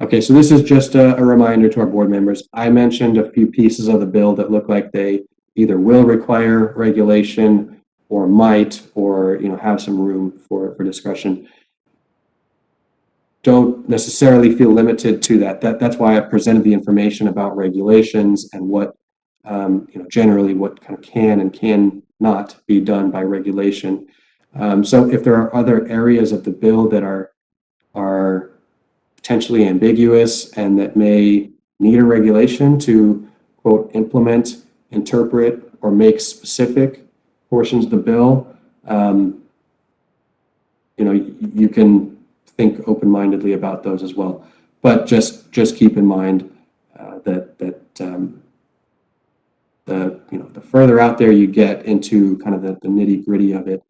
Okay, so this is just a reminder to our board members. I mentioned a few pieces of the bill that look like they either will require regulation or might, or have some room for discretion. Don't necessarily feel limited to that. That's why I presented the information about regulations and what generally what kind of can and cannot be done by regulation. So if there are other areas of the bill that are potentially ambiguous and that may need a regulation to, quote, implement, interpret, or make specific portions of the bill, you can think open-mindedly about those as well. But just keep in mind that the further out there you get into kind of the nitty-gritty of it,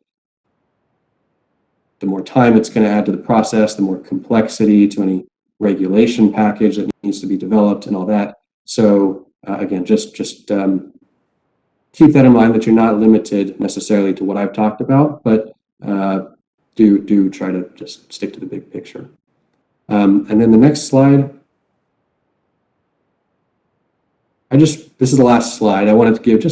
the more time it's going to add to the process, the more complexity to any regulation package that needs to be developed and all that. So again, just keep that in mind, that you're not limited necessarily to what I've talked about, but do try to just stick to the big picture. And then the next slide. This is the last slide. I wanted to give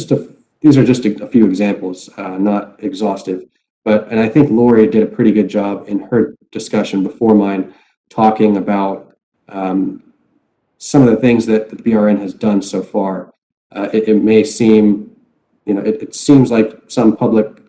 these are just a few examples, not exhaustive. And I think Lori did a pretty good job in her discussion before mine, talking about some of the things that the BRN has done so far. It may seem, it seems like some public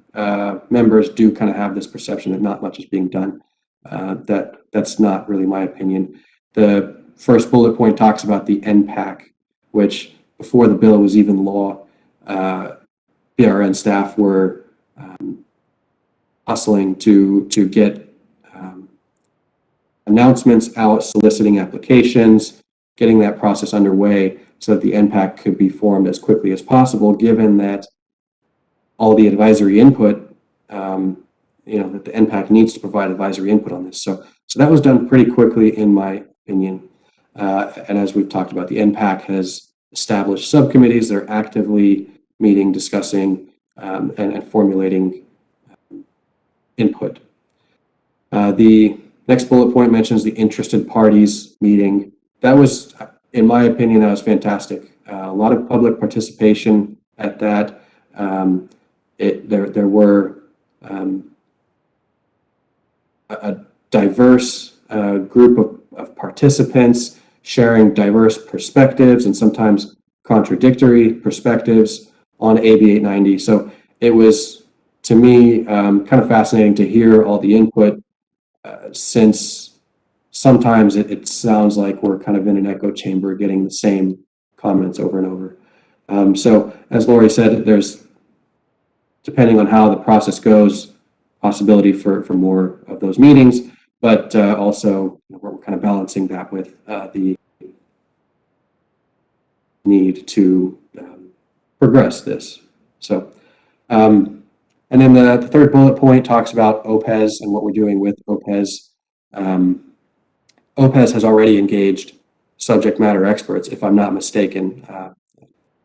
members do kind of have this perception that not much is being done. That's not really my opinion. The first bullet point talks about the NPAC, which before the bill was even law, BRN staff were hustling to get announcements out, soliciting applications, getting that process underway so that the NPAC could be formed as quickly as possible, given that all the advisory input, that the NPAC needs to provide advisory input on this. So that was done pretty quickly, in my opinion. And as we've talked about, the NPAC has established subcommittees that are actively meeting, discussing, and formulating input. The next bullet point mentions the interested parties meeting. That was, in my opinion, that was fantastic. A lot of public participation at that. There were a diverse group of participants sharing diverse perspectives and sometimes contradictory perspectives on AB 890. So it was, to me, kind of fascinating to hear all the input, since sometimes it sounds like we're kind of in an echo chamber getting the same comments over and over. So as Lori said, there's, depending on how the process goes, possibility for more of those meetings, but also we're kind of balancing that with the need to progress this. So, and then the third bullet point talks about OPES and what we're doing with OPES. OPES has already engaged subject matter experts, if I'm not mistaken.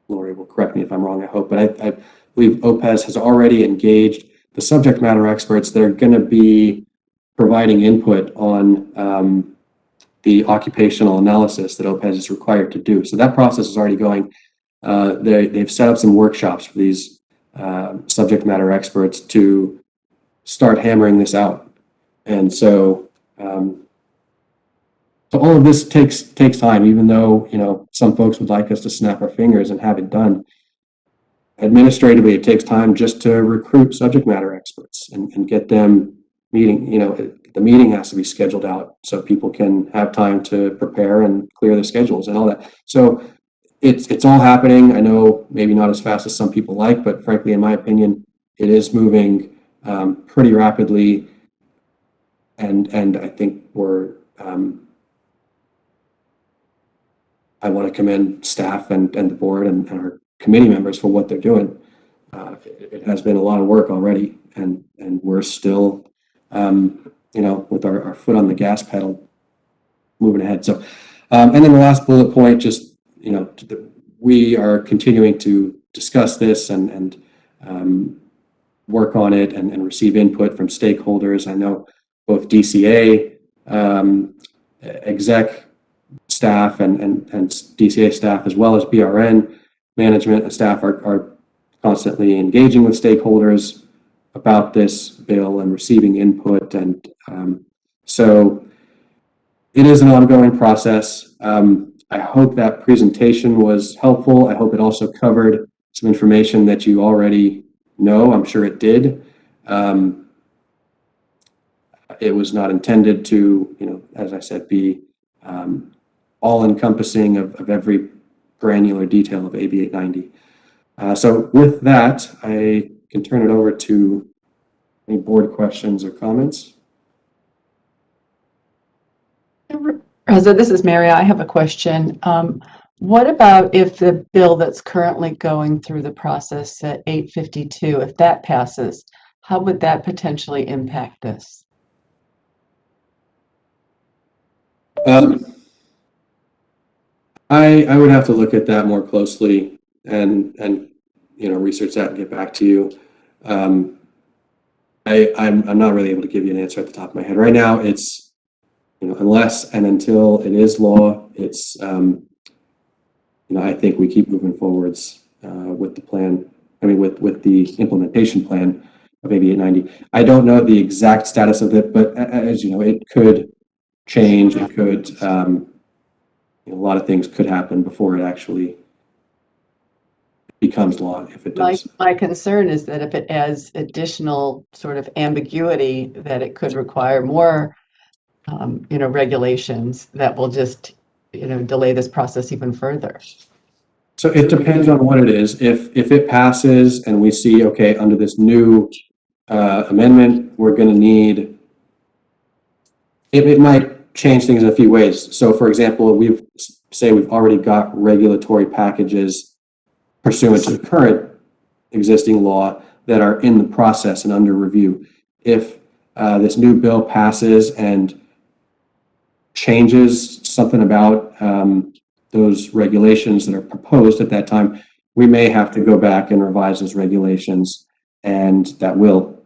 Lori will correct me if I'm wrong, I hope, but I believe OPES has already engaged the subject matter experts that are going to be providing input on the occupational analysis that OPES is required to do. So that process is already going. They've set up some workshops for these subject matter experts to start hammering this out. And so, so all of this takes time, even though, some folks would like us to snap our fingers and have it done. Administratively, it takes time just to recruit subject matter experts and get them meeting. The meeting has to be scheduled out so people can have time to prepare and clear the schedules and all that. So it's all happening. I know maybe not as fast as some people like, but frankly, in my opinion, it is moving pretty rapidly. And I think we're, I want to commend staff and the board and our committee members for what they're doing. It has been a lot of work already, and we're still, with our foot on the gas pedal, moving ahead. So, and then the last bullet point, just, we are continuing to discuss this and work on it and receive input from stakeholders. I know both DCA, exec, staff and DCA staff, as well as BRN management and staff, are constantly engaging with stakeholders about this bill and receiving input. And so it is an ongoing process. I hope that presentation was helpful. I hope it also covered some information that you already know. I'm sure it did. It was not intended to, as I said, be all-encompassing of every granular detail of AB 890. So with that, I can turn it over to any board questions or comments. So this is Mary. I have a question. What about if the bill that's currently going through the process at 852, if that passes, how would that potentially impact this? I would have to look at that more closely and research that and get back to you. I'm not really able to give you an answer at the top of my head right now. It's unless and until it is law, it's I think we keep moving forwards with the plan. I mean, with the implementation plan of AB 890. I don't know the exact status of it, but as you know, it could change. It could. A lot of things could happen before it actually becomes law, if it does. My concern is that if it adds additional sort of ambiguity, that it could require more, regulations that will just, delay this process even further. So it depends on what it is. If it passes and we see, okay, under this new amendment, we're going to need, it might change things in a few ways. So for example, we've already got regulatory packages pursuant to the current existing law that are in the process and under review. If this new bill passes and changes something about those regulations that are proposed at that time, we may have to go back and revise those regulations, and that will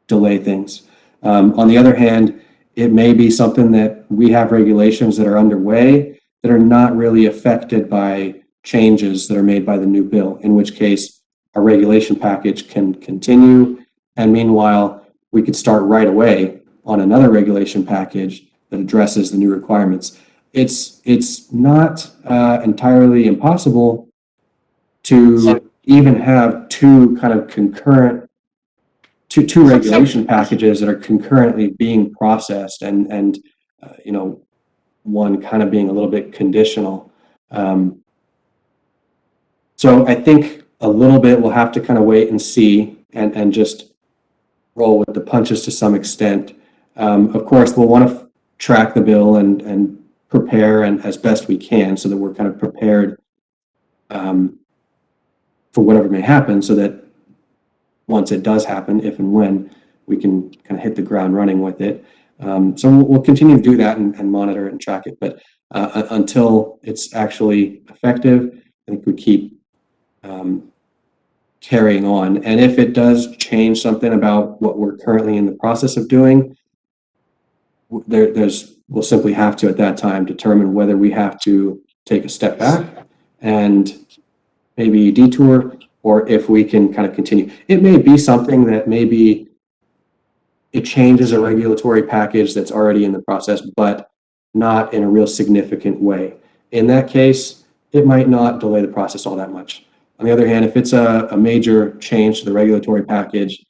delay things. On the other hand, it may be something that we have regulations that are underway that are not really affected by changes that are made by the new bill, in which case our regulation package can continue. And meanwhile, we could start right away on another regulation package that addresses the new requirements. It's not entirely impossible to even have two kind of concurrent two regulation packages that are concurrently being processed, and one kind of being a little bit conditional. So I think a little bit we'll have to kind of wait and see and just roll with the punches to some extent. Of course, we'll want to track the bill and prepare and as best we can so that we're kind of prepared for whatever may happen, so that once it does happen, if and when, we can kind of hit the ground running with it. So we'll continue to do that and monitor it and track it. But until it's actually effective, I think we keep carrying on. And if it does change something about what we're currently in the process of doing, we'll simply have to, at that time, determine whether we have to take a step back and maybe detour, or if we can kind of continue. It may be something that maybe it changes a regulatory package that's already in the process, but not in a real significant way. In that case, it might not delay the process all that much. On the other hand, if it's a major change to the regulatory package,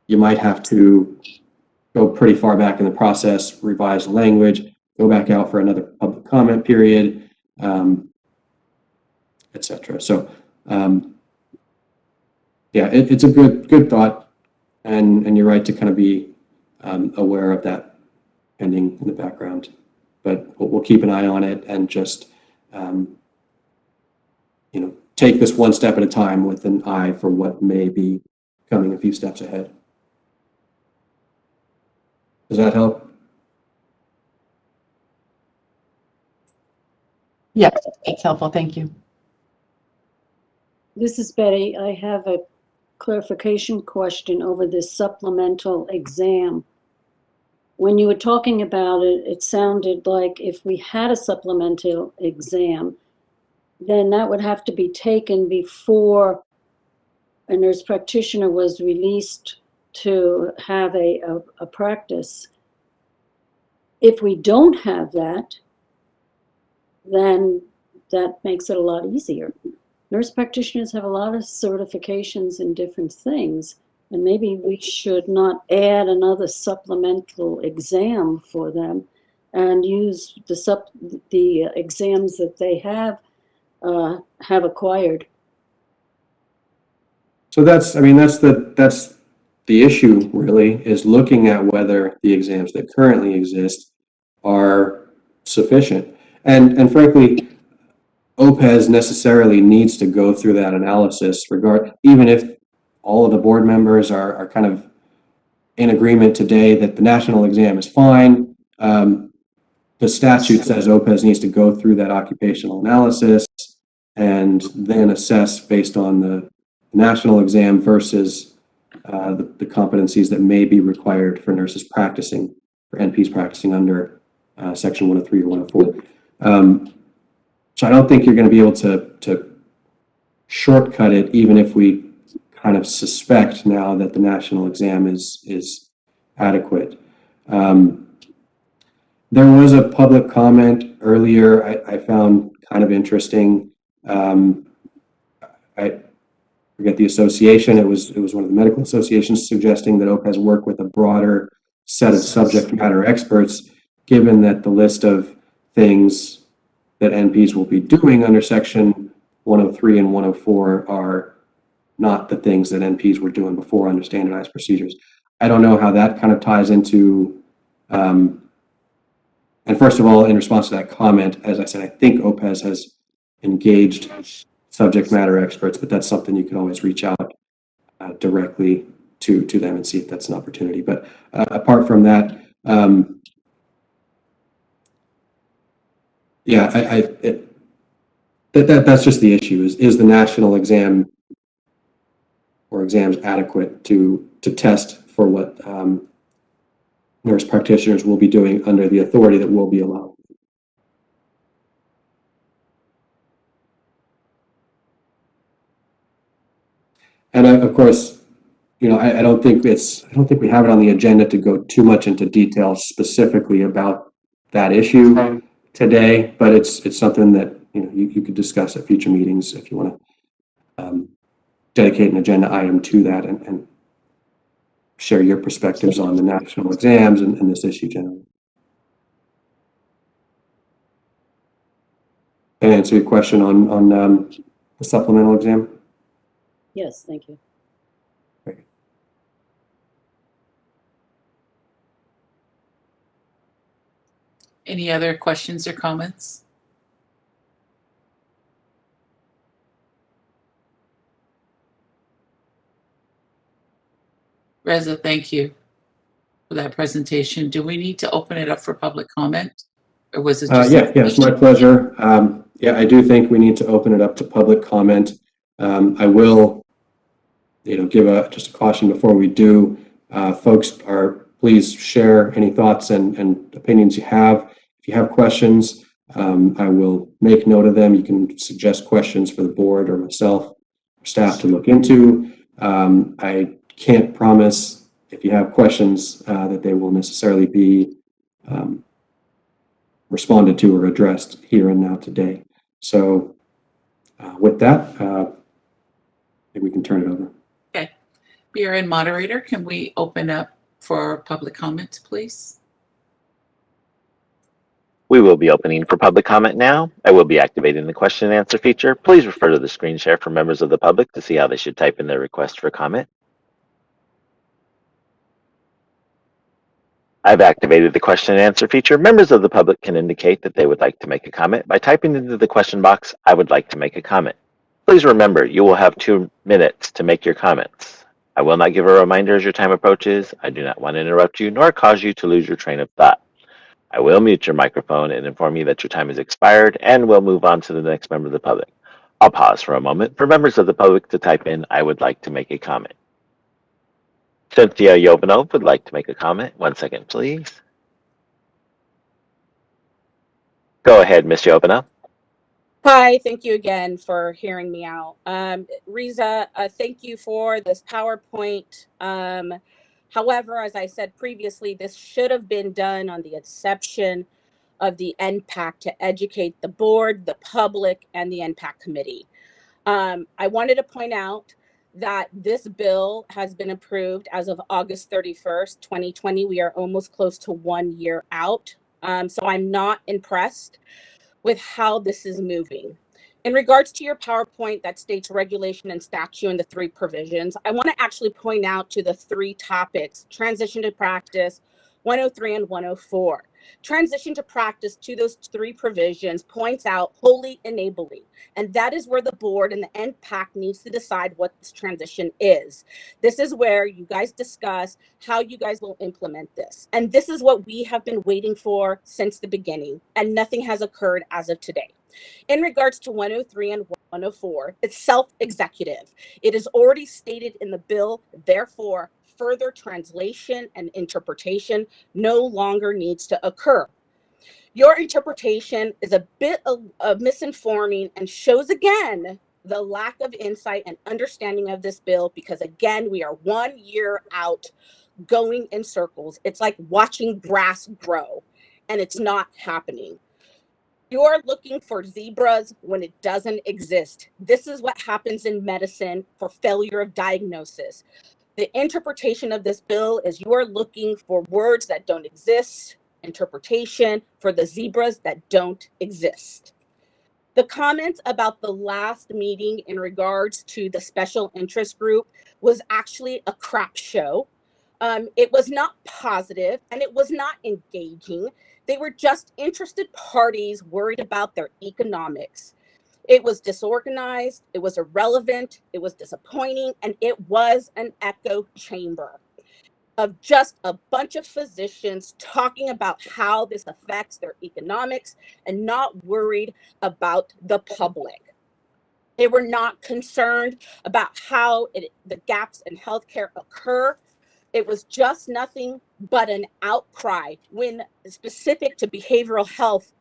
you might have to go pretty far back in the process, revise the language, go back out for another public comment period, etc. So, yeah, it's a good thought, and you're right to kind of be aware of that pending in the background. But we'll keep an eye on it and just take this one step at a time with an eye for what may be coming a few steps ahead. Does that help? Yes, it's helpful. Thank you. This is Betty. I have a clarification question over this supplemental exam. when you were talking about it, it sounded like if we had a supplemental exam, then that would have to be taken before a nurse practitioner was released to have a practice. If we don't have that, then that makes it a lot easier. Nurse practitioners have a lot of certifications in different things, and maybe we should not add another supplemental exam for them and use the exams that they have acquired. So that's the issue really, is looking at whether the exams that currently exist are sufficient. And frankly, OPES necessarily needs to go through that analysis even if all of the board members are kind of in agreement today that the national exam is fine. The statute says OPES needs to go through that occupational analysis and then assess based on the national exam versus the competencies that may be required for nurses practicing, for NPs practicing under Section 103 or 104. So I don't think you're going to be able to shortcut it, even if we kind of suspect now that the national exam is adequate. There was a public comment earlier I found kind of interesting. I forget the association. It was one of the medical associations suggesting that OPES work with a broader set of subject matter experts, given that the list of things that NPs will be doing under Section 103 and 104 are not the things that NPs were doing before under standardized procedures. I don't know how that kind of ties into, and first of all, in response to that comment, as I said, I think OPES has engaged subject matter experts, but that's something you can always reach out directly to them and see if that's an opportunity. But apart from that, yeah, that's just the issue. Is the national exam or exams adequate to test for what nurse practitioners will be doing under the authority that will be allowed? And of course, I don't think we have it on the agenda to go too much into detail specifically about that issue today, but it's something that you could discuss at future meetings if you want to dedicate an agenda item to that and share your perspectives on the national exams and this issue generally. Can I answer your question on the supplemental exam? Yes, thank you. Okay. Any other questions or comments? Reza, thank you for that presentation. Do we need to open it up for public comment, or was it just? Yeah, it's my pleasure. Yeah, I do think we need to open it up to public comment. I will, give just a caution before we do. Folks, please share any thoughts and opinions you have. If you have questions, I will make note of them. You can suggest questions for the board or myself or staff to look into. I can't promise if you have questions that they will necessarily be responded to or addressed here and now today. So with that, I think we can turn it over. Okay. APRN moderator, can we open up for public comment, please? We will be opening for public comment now. I will be activating the question and answer feature. Please refer to the screen share for members of the public to see how they should type in their request for comment. I've activated the question and answer feature. Members of the public can indicate that they would like to make a comment by typing into the question box, "I would like to make a comment." Please remember, you will have 2 minutes to make your comments. I will not give a reminder as your time approaches. I do not want to interrupt you nor cause you to lose your train of thought. I will mute your microphone and inform you that your time has expired, and we'll move on to the next member of the public. I'll pause for a moment for members of the public to type in, "I would like to make a comment." Cynthia Yovanov would like to make a comment. 1 second, please. Go ahead, Ms. Jovina. Hi, thank you again for hearing me out. Riza, thank you for this PowerPoint. However, as I said previously, this should have been done on the inception of the NPAC to educate the board, the public, and the NPAC committee. I wanted to point out that this bill has been approved as of August 31st, 2020. We are almost close to 1 year out. So I'm not impressed with how this is moving. In regards to your PowerPoint that states regulation and statute and the 3 provisions, I want to actually point out to the 3 topics: transition to practice, 103 and 104. Transition to practice to those 3 provisions points out wholly enabling, and that is where the board and the NPAC needs to decide what this transition is. This is where you guys discuss how you guys will implement this, and this is what we have been waiting for since the beginning, and nothing has occurred as of today. In regards to 103 and 104, it's self-executive. It is already stated in the bill, therefore, further translation and interpretation no longer needs to occur. Your interpretation is a bit of misinforming and shows again the lack of insight and understanding of this bill, because again, we are 1 year out going in circles. It's like watching grass grow and it's not happening. You're looking for zebras when it doesn't exist. This is what happens in medicine for failure of diagnosis. The interpretation of this bill is you are looking for words that don't exist, interpretation for the zebras that don't exist. The comments about the last meeting in regards to the special interest group was actually a crap show. It was not positive and it was not engaging. They were just interested parties worried about their economics. It was disorganized, it was irrelevant, it was disappointing, and it was an echo chamber of just a bunch of physicians talking about how this affects their economics and not worried about the public. They were not concerned about how the gaps in healthcare occur. It was just nothing but an outcry when specific to behavioral health,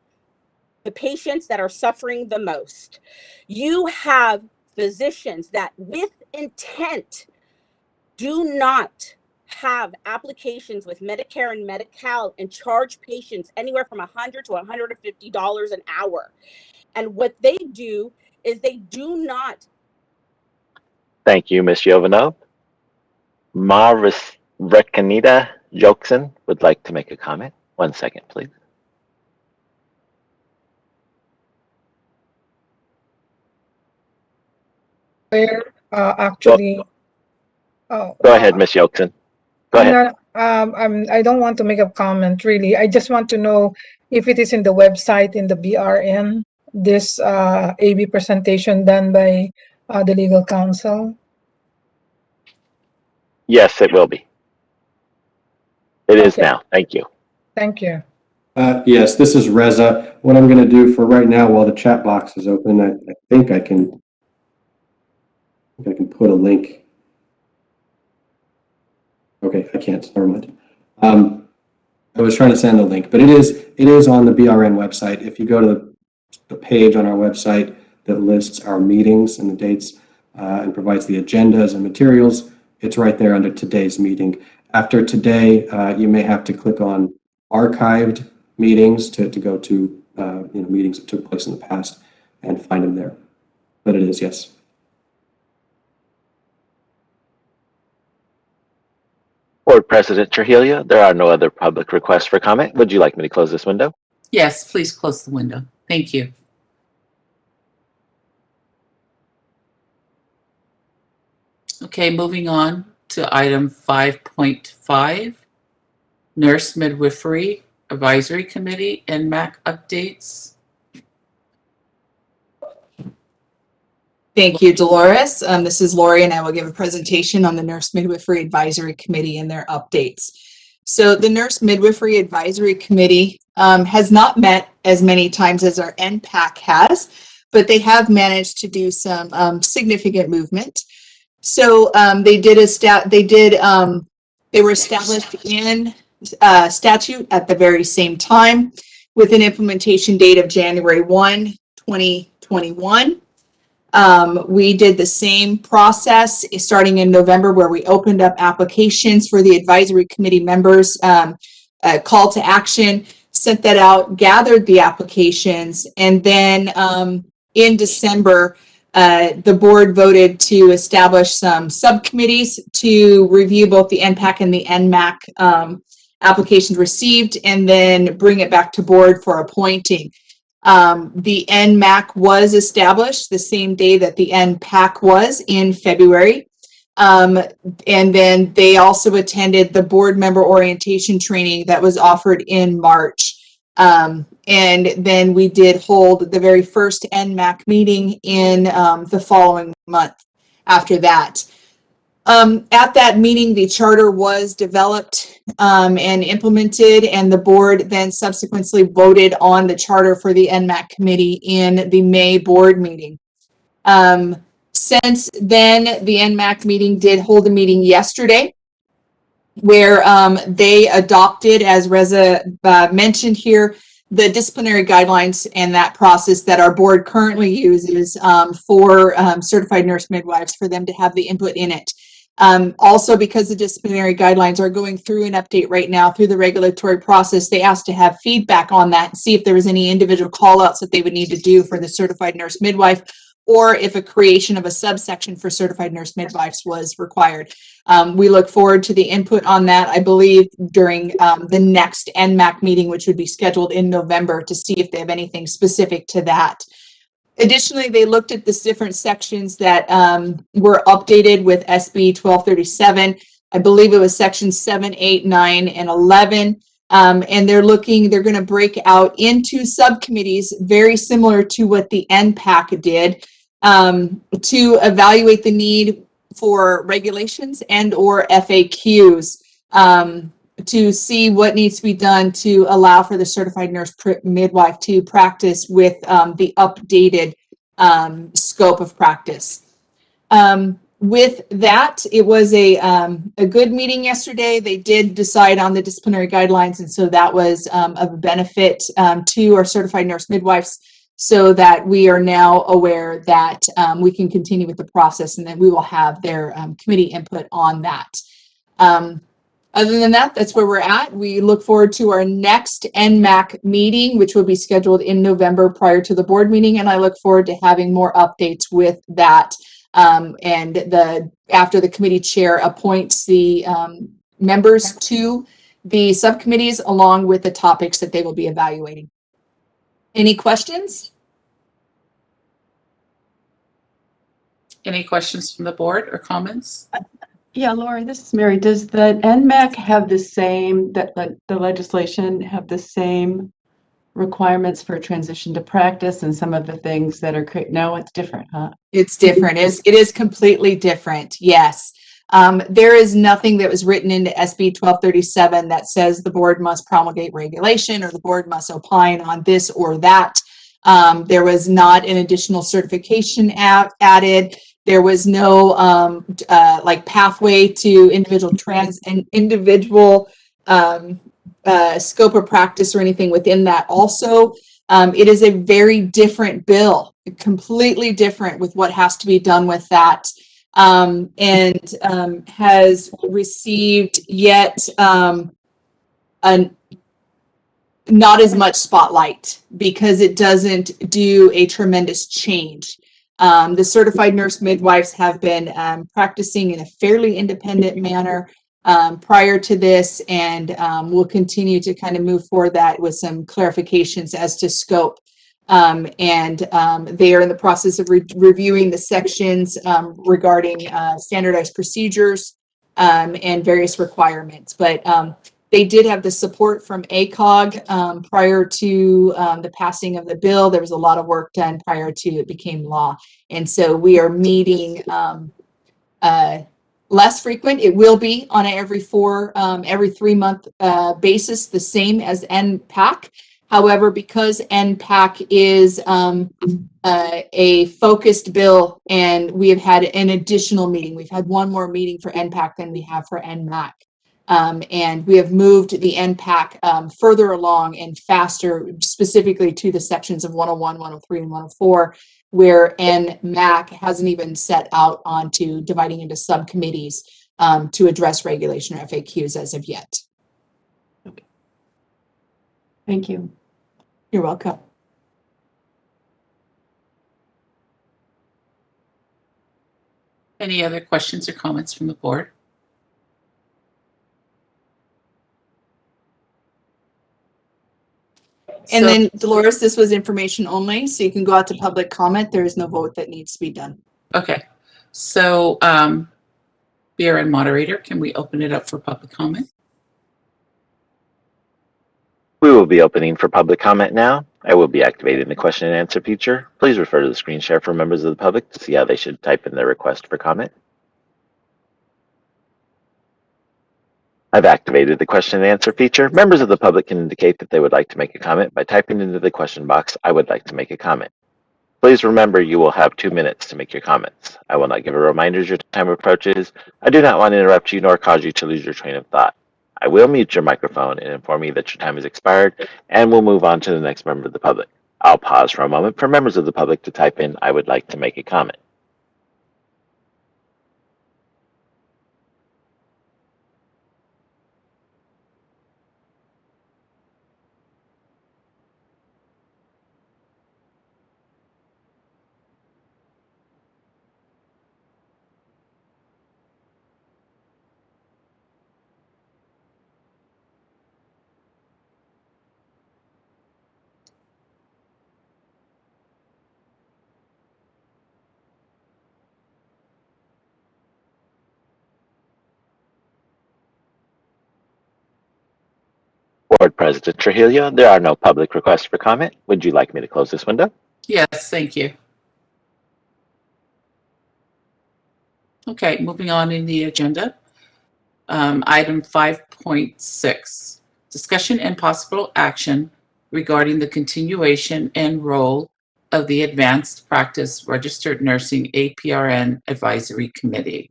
the patients that are suffering the most. You have physicians that with intent do not have applications with Medicare and Medi-Cal and charge patients anywhere from $100 to $150 an hour. And what they do is they do not. Thank you, Ms. Jovina. Rekanita Jokson would like to make a comment. 1 second, please. Actually, oh, Go ahead, Ms. Jokson. Go ahead. I don't want to make a comment really. I just want to know if it is in the website in the BRN, this AB presentation done by the legal counsel. Yes, it will be. It is Okay. now. Thank you. Thank you. Yes, this is Reza. What I'm going to do for right now, while the chat box is open, I think I can put a link. Okay, I can't. Never mind. I was trying to send a link, but it is on the BRN website. If you go to the page on our website that lists our meetings and the dates and provides the agendas and materials, it's right there under today's meeting. After today, you may have to click on archived meetings to go to meetings that took place in the past and find them there. But it is, yes. Board President Trujillo, there are no other public requests for comment. Would you like me to close this window? Yes, please close the window. Thank you. Okay, moving on to item 5.5, Nurse Midwifery Advisory Committee and MAC updates. Thank you, Dolores. This is Lori, and I will give a presentation on the Nurse Midwifery Advisory Committee and their updates. So the Nurse Midwifery Advisory Committee has not met as many times as our NPAC has, but they have managed to do some significant movement. So they were established in statute at the very same time. with an implementation date of January 1, 2021. We did the same process starting in November, where we opened up applications for the advisory committee members, call to action, sent that out, gathered the applications, and then in December, the board voted to establish some subcommittees to review both the NPAC and the NMAC applications received, and then bring it back to board for appointing. The NMAC was established the same day that the NPAC was, in February. And then they also attended the board member orientation training that was offered in March. And then we did hold the very first NMAC meeting in the following month after that. At that meeting, the charter was developed and implemented, and the board then subsequently voted on the charter for the NMAC committee in the May board meeting. Since then, the NMAC meeting did hold a meeting yesterday where they adopted, as Reza mentioned here, the disciplinary guidelines and that process that our board currently uses for certified nurse midwives, for them to have the input in it. Also, because the disciplinary guidelines are going through an update right now through the regulatory process, they asked to have feedback on that and see if there was any individual call outs that they would need to do for the certified nurse midwife, or if a creation of a subsection for certified nurse midwives was required. We look forward to the input on that, I believe, during the next NMAC meeting, which would be scheduled in November, to see if they have anything specific to that. Additionally, they looked at the different sections that were updated with SB 1237. I believe it was sections 7, 8, 9, and 11. And they're going to break out into subcommittees very similar to what the NPAC did, to evaluate the need for regulations and or FAQs, to see what needs to be done to allow for the certified nurse midwife to practice with the updated scope of practice. With that, it was a good meeting yesterday. They did decide on the disciplinary guidelines, and so that was of benefit to our certified nurse midwives, so that we are now aware that we can continue with the process, and that we will have their committee input on that. Other than that, that's where we're at. We look forward to our next NMAC meeting, which will be scheduled in November prior to the board meeting, and I look forward to having more updates with that. And after the committee chair appoints the members to the subcommittees, along with the topics that they will be evaluating. Any questions? Any questions from the board or comments? Yeah, Lori, this is Mary. Does the NMAC have the same, the legislation have the same requirements for transition to practice and some of the things that are, no, it's different, huh? It's different. It is completely different. Yes. There is nothing that was written into SB 1237 that says the board must promulgate regulation or the board must opine on this or that. There was not an additional certification added. There was no like pathway to individual scope of practice or anything within that. Also, it is a very different bill, completely different with what has to be done with that, and has received yet not as much spotlight because it doesn't do a tremendous change. The certified nurse midwives have been practicing in a fairly independent manner prior to this, and we'll continue to kind of move forward that with some clarifications as to scope. And they are in the process of reviewing the sections regarding standardized procedures and various requirements. But they did have the support from ACOG prior to the passing of the bill. There was a lot of work done prior to it became law. And so we are meeting less frequent. It will be on an every 3 month basis, the same as NPAC. However, because NPAC is a focused bill, and we have had an additional meeting, we've had one more meeting for NPAC than we have for NMAC. And we have moved the NPAC further along and faster, specifically to the sections of 101, 103, and 104, where NMAC hasn't even set out onto dividing into subcommittees to address regulation or FAQs as of yet. Thank you. You're welcome. Any other questions or comments from the board? And So- then, Dolores, this was information only, so you can go out to public comment. There is no vote that needs to be done. Okay, so BRN moderator, can we open it up for public comment? We will be opening for public comment now. I will be activating the question and answer feature. Please refer to the screen share for members of the public to see how they should type in their request for comment. I've activated the question and answer feature. Members of the public can indicate that they would like to make a comment by typing into the question box, "I would like to make a comment." Please remember you will have 2 minutes to make your comments. I will not give a reminder as your time approaches. I do not want to interrupt you nor cause you to lose your train of thought. I will mute your microphone and inform you that your time has expired, and we'll move on to the next member of the public. I'll pause for a moment for members of the public to type in, "I would like to make a comment." Board President Trujillo, there are no public requests for comment. Would you like me to close this window? Yes, thank you. Okay, moving on in the agenda. Item 5.6, discussion and possible action regarding the continuation and role of the Advanced Practice Registered Nursing APRN Advisory Committee.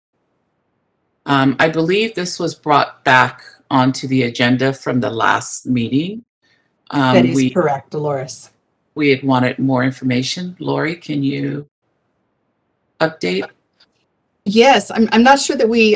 I believe this was brought back onto the agenda from the last meeting. That is correct, Dolores. We had wanted more information. Lori, can you update? Yes, I'm not sure that we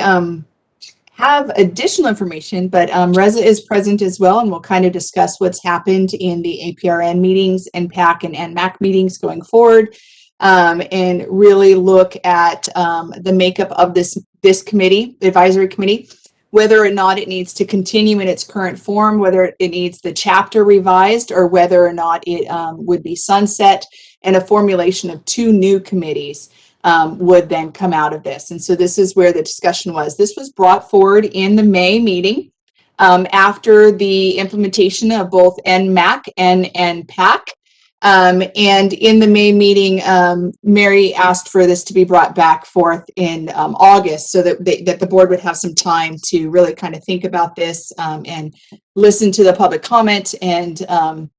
have additional information, but Reza is present as well, and we'll kind of discuss what's happened in the APRN meetings, NPAC and NMAC meetings going forward, and really look at the makeup of this committee, the advisory committee, whether or not it needs to continue in its current form, whether it needs the chapter revised, or whether or not it would be sunset, and a formulation of 2 new committees would then come out of this. And so this is where the discussion was. This was brought forward in the May meeting after the implementation of both NMAC and NPAC. And in the May meeting, Mary asked for this to be brought back forth in August, so that the board would have some time to really kind of think about this and listen to the public comment and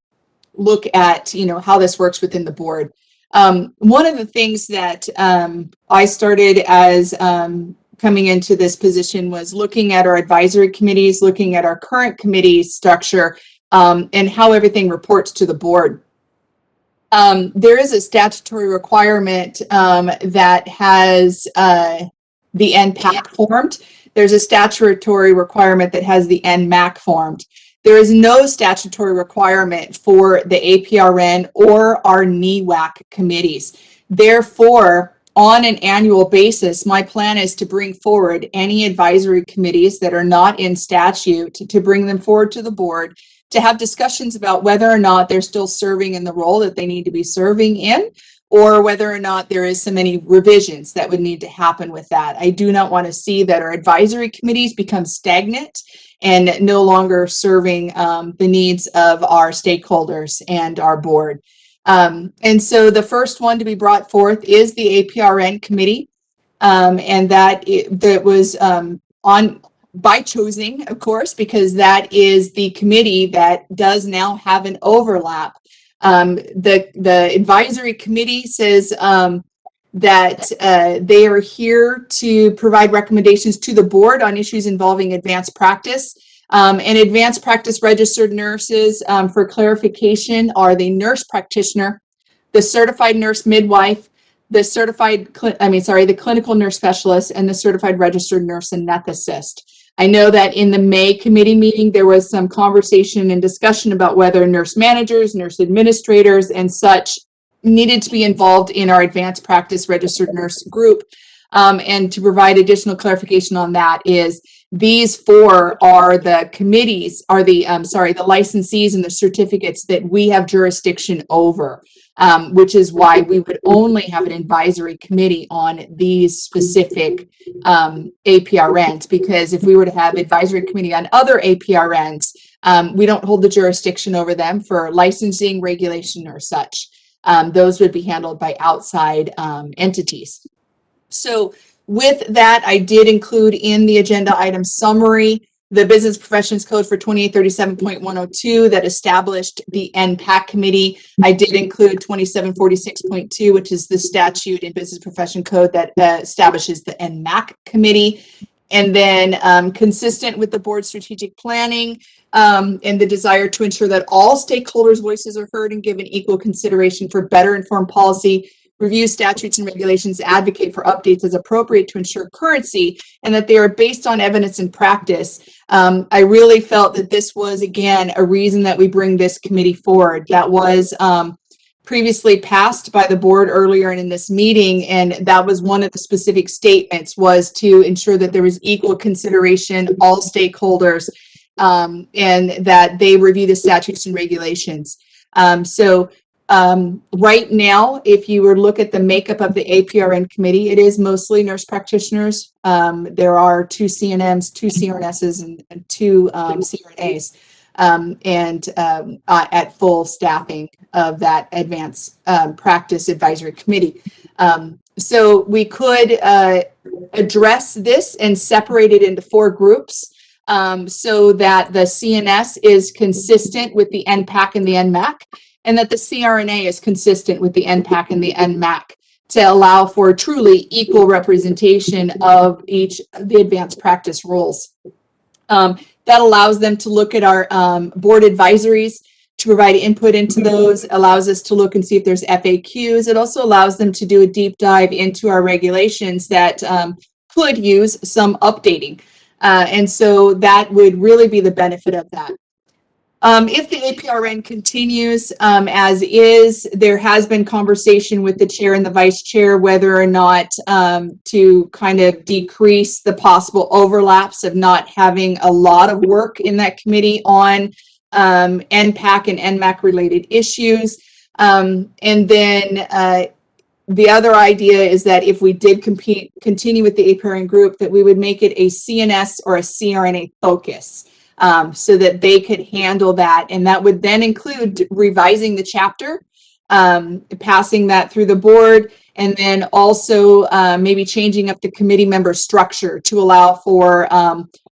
look at, how this works within the board. One of the things that I started as coming into this position was looking at our advisory committees, looking at our current committee structure, and how everything reports to the board. There is a statutory requirement that has the NPAC formed. There's a statutory requirement that has the NMAC formed. There is no statutory requirement for the APRN or our NEWAC committees. Therefore, on an annual basis, my plan is to bring forward any advisory committees that are not in statute, to bring them forward to the board, to have discussions about whether or not they're still serving in the role that they need to be serving in, or whether or not there is so many revisions that would need to happen with that. I do not want to see that our advisory committees become stagnant and no longer serving the needs of our stakeholders and our board. And so the first one to be brought forth is the APRN committee, and that was on by choosing, of course, because that is the committee that does now have an overlap. The advisory committee says that they are here to provide recommendations to the board on issues involving advanced practice. And advanced practice registered nurses, for clarification, are the nurse practitioner, the certified nurse midwife, the the clinical nurse specialist, and the certified registered nurse anesthetist. I know that in the May committee meeting, there was some conversation and discussion about whether nurse managers, nurse administrators, and such needed to be involved in our advanced practice registered nurse group. And to provide additional clarification on that is these four are the committees, are the licensees and the certificates that we have jurisdiction over, which is why we would only have an advisory committee on these specific APRNs, because if we were to have advisory committee on other APRNs, we don't hold the jurisdiction over them for licensing, regulation, or such. Those would be handled by outside entities. So with that, I did include in the agenda item summary the Business Professions Code for 2837.102 that established the NPAC committee. I did include 2746.2, which is the statute in Business Profession Code that establishes the NMAC committee. And then consistent with the board's strategic planning and the desire to ensure that all stakeholders' voices are heard and given equal consideration for better informed policy, review statutes and regulations, advocate for updates as appropriate to ensure currency, and that they are based on evidence and practice. I really felt that this was, again, a reason that we bring this committee forward. That was previously passed by the board earlier in this meeting, and that was one of the specific statements, was to ensure that there was equal consideration, all stakeholders, and that they review the statutes and regulations. Right now, if you were to look at the makeup of the APRN committee, it is mostly nurse practitioners. There are 2 CNMs, 2 CRNSs, and 2 CRNAs, at full staffing of that advanced practice advisory committee. So we could address this and separate it into 4 groups, so that the CNS is consistent with the NPAC and the NMAC, and that the CRNA is consistent with the NPAC and the NMAC, to allow for truly equal representation of each of the advanced practice roles. That allows them to look at our board advisories, to provide input into those, allows us to look and see if there's FAQs. It also allows them to do a deep dive into our regulations that could use some updating. And so that would really be the benefit of that. If the APRN continues as is, there has been conversation with the chair and the vice chair whether or not to kind of decrease the possible overlaps of not having a lot of work in that committee on NPAC and NMAC related issues. And then the other idea is that if we did continue with the APRN group, that we would make it a CNS or a CRNA focus. So that they could handle that. And that would then include revising the chapter, passing that through the board, and then also maybe changing up the committee member structure to allow for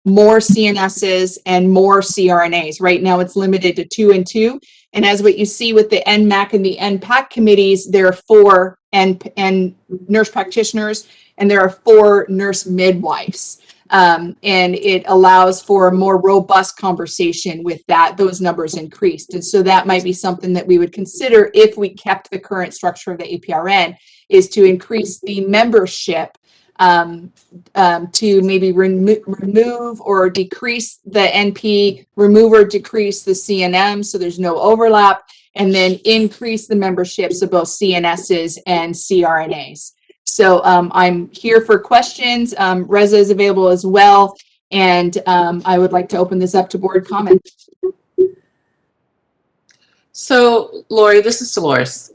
more CNSs and more CRNAs. Right now it's limited to 2 and 2. And as what you see with the NMAC and the NPAC committees, there are 4 and nurse practitioners, and there are 4 nurse midwives. And it allows for a more robust conversation with those numbers increased. And so that might be something that we would consider if we kept the current structure of the APRN, is to increase the membership to maybe remove or decrease the NP, remove or decrease the CNM so there's no overlap, and then increase the memberships of both CNSs and CRNAs. So I'm here for questions. Reza is available as well. And I would like to open this up to board comment. So, Lori, this is Dolores.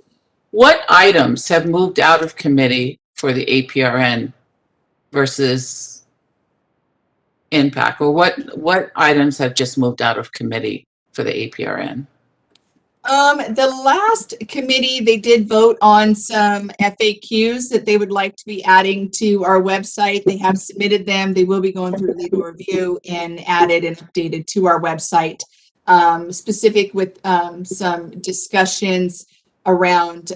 What items have moved out of committee for the APRN versus NPAC? Or what items have just moved out of committee for the APRN? The last committee, they did vote on some FAQs that they would like to be adding to our website. They have submitted them. They will be going through legal review and added and updated to our website, specific with some discussions around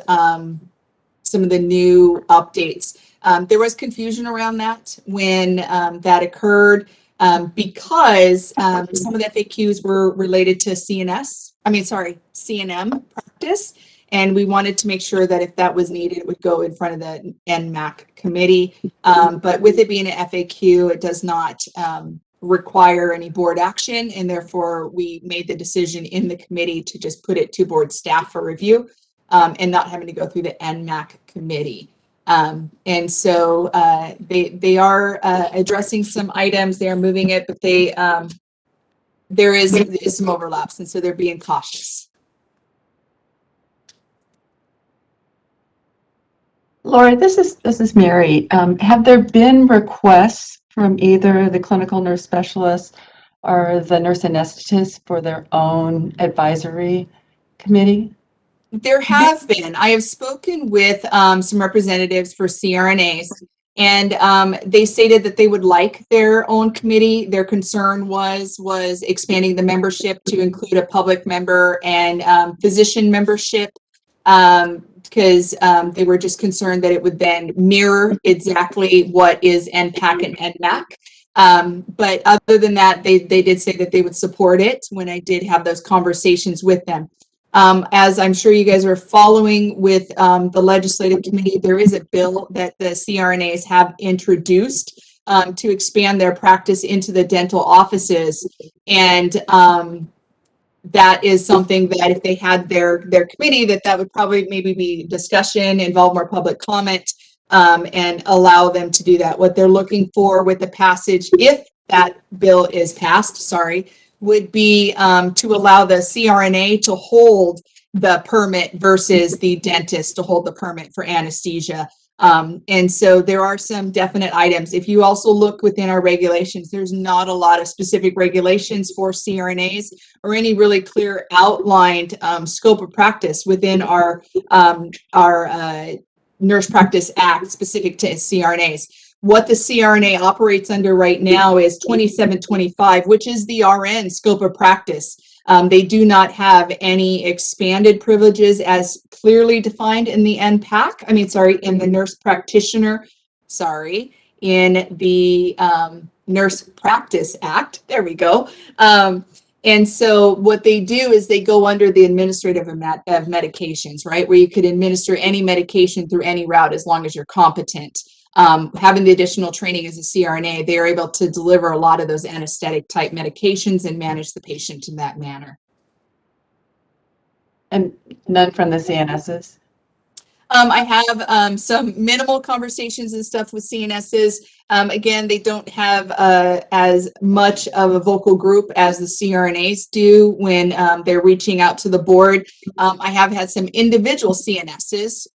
some of the new updates. There was confusion around that when that occurred because some of the FAQs were related to CNM practice. And we wanted to make sure that if that was needed, it would go in front of the NMAC committee. But with it being an FAQ, it does not require any board action. And therefore, we made the decision in the committee to just put it to board staff for review and not having to go through the NMAC committee. And so they are addressing some items. They are moving it, but there is some overlaps. And so they're being cautious. Lori, this is Mary. Have there been requests from either the clinical nurse specialist or the nurse anesthetist for their own advisory committee? There have been. I have spoken with some representatives for CRNAs, and they stated that they would like their own committee. Their concern was expanding the membership to include a public member and physician membership, because they were just concerned that it would then mirror exactly what is NPAC and NMAC. But other than that, they did say that they would support it when I did have those conversations with them. As I'm sure you guys are following with the legislative committee, there is a bill that the CRNAs have introduced to expand their practice into the dental offices. And that is something that if they had their committee, that would probably maybe be discussion, involve more public comment, and allow them to do that. What they're looking for with the passage, if that bill is passed, would be to allow the CRNA to hold the permit versus the dentist to hold the permit for anesthesia. And so there are some definite items. If you also look within our regulations, there's not a lot of specific regulations for CRNAs or any really clear outlined scope of practice within our Nurse Practice Act specific to CRNAs. What the CRNA operates under right now is 2725, which is the RN scope of practice. They do not have any expanded privileges as clearly defined in the NPAC, in the Nurse Practitioner, in the Nurse Practice Act. There we go. And so what they do is they go under the administrative of medications, right? Where you could administer any medication through any route as long as you're competent. Having the additional training as a CRNA, they are able to deliver a lot of those anesthetic type medications and manage the patient in that manner. And none from the CNSs? I have some minimal conversations and stuff with CNSs. Again, they don't have as much of a vocal group as the CRNAs do when they're reaching out to the board. I have had some individual CNSs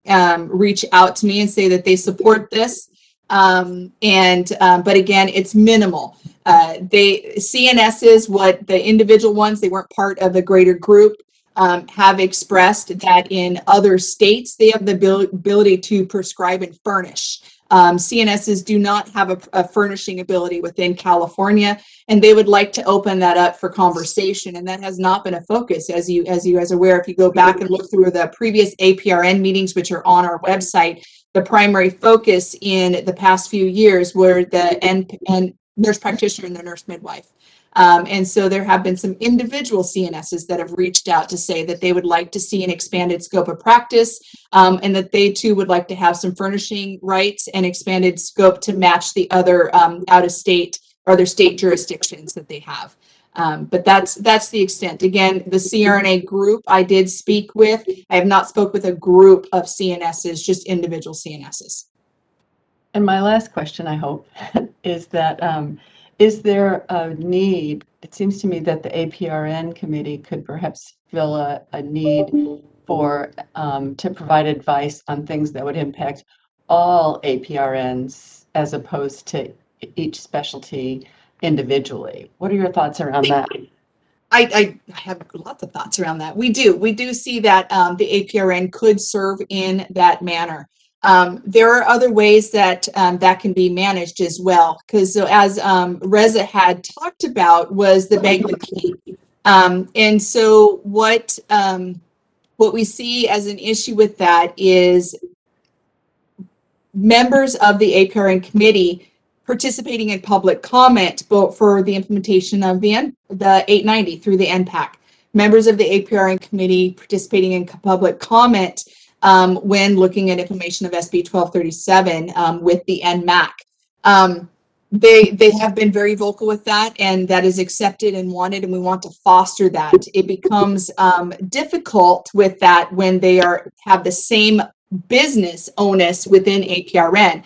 reach out to me and say that they support this. But again, it's minimal. CNSs, what the individual ones, they weren't part of a greater group. Have expressed that in other states, they have the ability to prescribe and furnish. CNSs do not have a furnishing ability within California, and they would like to open that up for conversation. And that has not been a focus, as you guys are aware. If you go back and look through the previous APRN meetings, which are on our website, the primary focus in the past few years were the nurse practitioner and the nurse midwife. And so there have been some individual CNSs that have reached out to say that they would like to see an expanded scope of practice, and that they too would like to have some furnishing rights and expanded scope to match the other out-of-state or other state jurisdictions that they have. But that's the extent. Again, the CRNA group I did speak with. I have not spoke with a group of CNSs, just individual CNSs. And my last question, I hope, is that is there a need? It seems to me that the APRN committee could perhaps fill a need for to provide advice on things that would impact all APRNs as opposed to each specialty individually. What are your thoughts around that? I have lots of thoughts around that. We do see that the APRN could serve in that manner. There are other ways that that can be managed as well, because as Reza had talked about was the magnet key. And so what we see as an issue with that is members of the APRN committee participating in public comment for the implementation of the 890 through the NPAC. Members of the APRN committee participating in public comment when looking at implementation of SB 1237 with the NMAC. They have been very vocal with that, and that is accepted and wanted, and we want to foster that. It becomes difficult with that when they have the same business onus within APRN.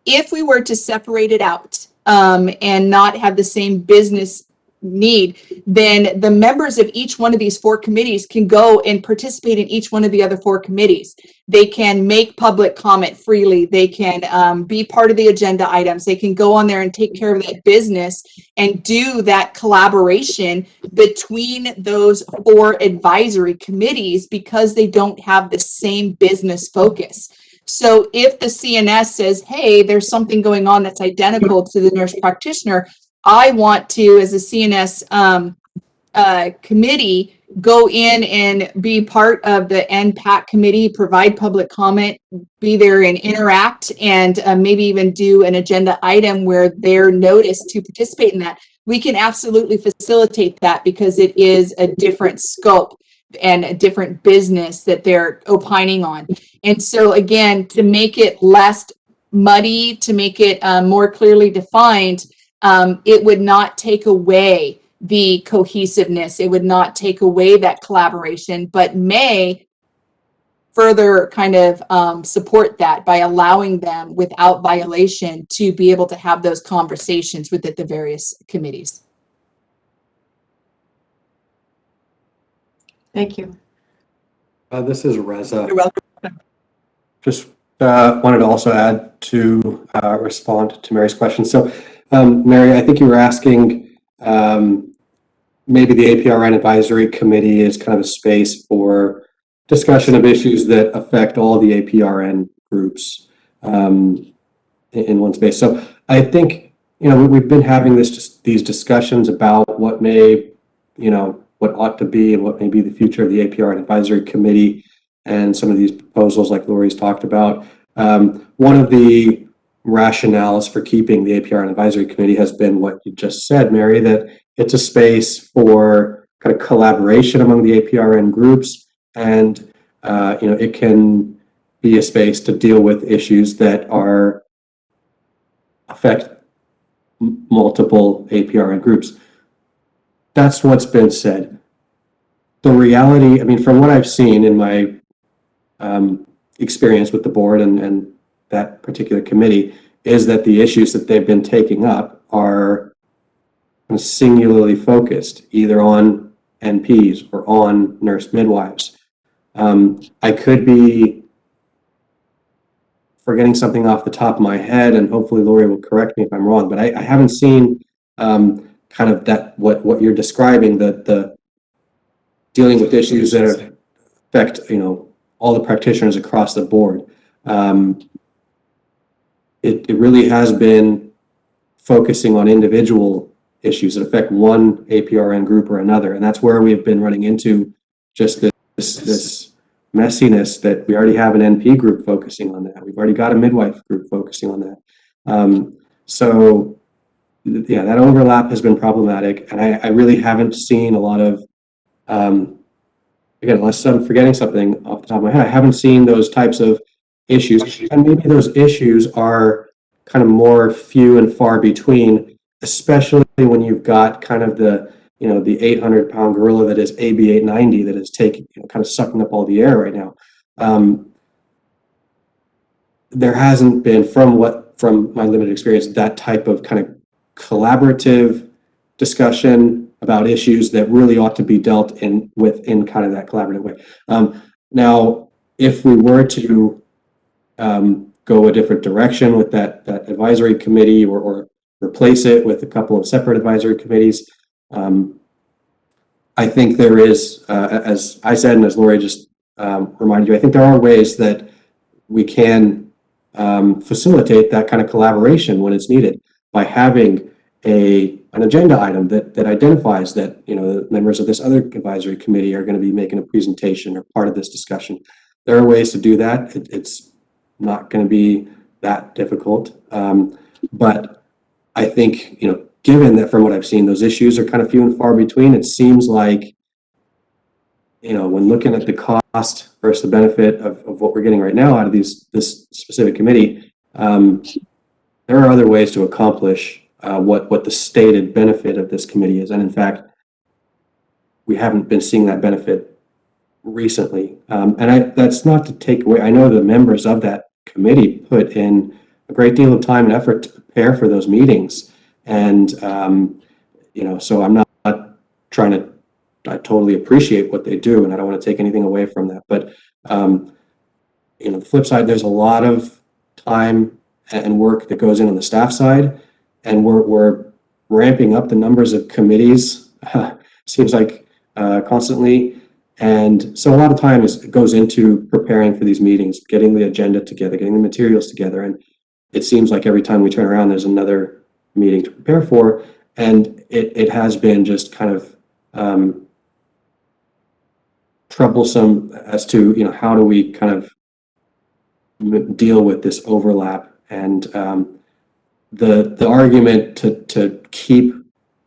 If we were to separate it out and not have the same business need, then the members of each one of these 4 committees can go and participate in each one of the other 4 committees. They can make public comment freely. They can be part of the agenda items. They can go on there and take care of that business and do that collaboration between those 4 advisory committees because they don't have the same business focus. So if the CNS says, hey, there's something going on that's identical to the nurse practitioner, I want to, as a CNS committee, go in and be part of the NPAC committee, provide public comment, be there and interact, and maybe even do an agenda item where they're noticed to participate in that. We can absolutely facilitate that because it is a different scope and a different business that they're opining on. And so again, to make it less muddy, to make it more clearly defined, it would not take away the cohesiveness. It would not take away that collaboration, but may further kind of support that by allowing them without violation to be able to have those conversations with the various committees. Thank you. This is Reza. You're welcome. Just wanted to also add to respond to Mary's question. So, Mary, I think you were asking maybe the APRN Advisory Committee is kind of a space for discussion of issues that affect all the APRN groups in one space. So I think, we've been having these discussions about what may, what ought to be and what may be the future of the APRN Advisory Committee and some of these proposals like Lori's talked about. One of the rationales for keeping the APRN Advisory Committee has been what you just said, Mary, that it's a space for kind of collaboration among the APRN groups, and it can be a space to deal with issues that affect multiple APRN groups. That's what's been said. The reality, from what I've seen in my experience with the board and that particular committee, is that the issues that they've been taking up are singularly focused either on NPs or on nurse midwives. I could be forgetting something off the top of my head, and hopefully Lori will correct me if I'm wrong, but I haven't seen kind of that what you're describing, the dealing with issues that affect all the practitioners across the board. It really has been focusing on individual issues that affect one APRN group or another, and that's where we've been running into just this messiness that we already have an NP group focusing on that. We've already got a midwife group focusing on that. So yeah, that overlap has been problematic, and I really haven't seen a lot of, again, unless I'm forgetting something off the top of my head, I haven't seen those types of issues, and maybe those issues are kind of more few and far between, especially when you've got kind of the 800-pound gorilla that is AB 890 that is taking, kind of sucking up all the air right now. There hasn't been, from my limited experience, that type of kind of collaborative discussion about issues that really ought to be dealt with in kind of that collaborative way. Now, if we were to go a different direction with that advisory committee or replace it with a couple of separate advisory committees, I think there is, as I said and as Lori just reminded you, I think there are ways that we can facilitate that kind of collaboration when it's needed by having an agenda item that identifies that the members of this other advisory committee are going to be making a presentation or part of this discussion. There are ways to do that. It's not going to be that difficult. But I think, given that from what I've seen, those issues are kind of few and far between, it seems like, when looking at the cost versus the benefit of what we're getting right now out of this specific committee, there are other ways to accomplish what the stated benefit of this committee is. And in fact, we haven't been seeing that benefit recently. And that's not to take away, I know the members of that committee put in a great deal of time and effort to prepare for those meetings. And, so I'm not trying to, I totally appreciate what they do, and I don't want to take anything away from that. But, the flip side, there's a lot of time and work that goes in on the staff side, and we're ramping up the numbers of committees, seems like constantly. And so a lot of time goes into preparing for these meetings, getting the agenda together, getting the materials together. And it seems like every time we turn around, there's another meeting to prepare for. And it has been just kind of troublesome as to, how do we kind of deal with this overlap. And the argument to keep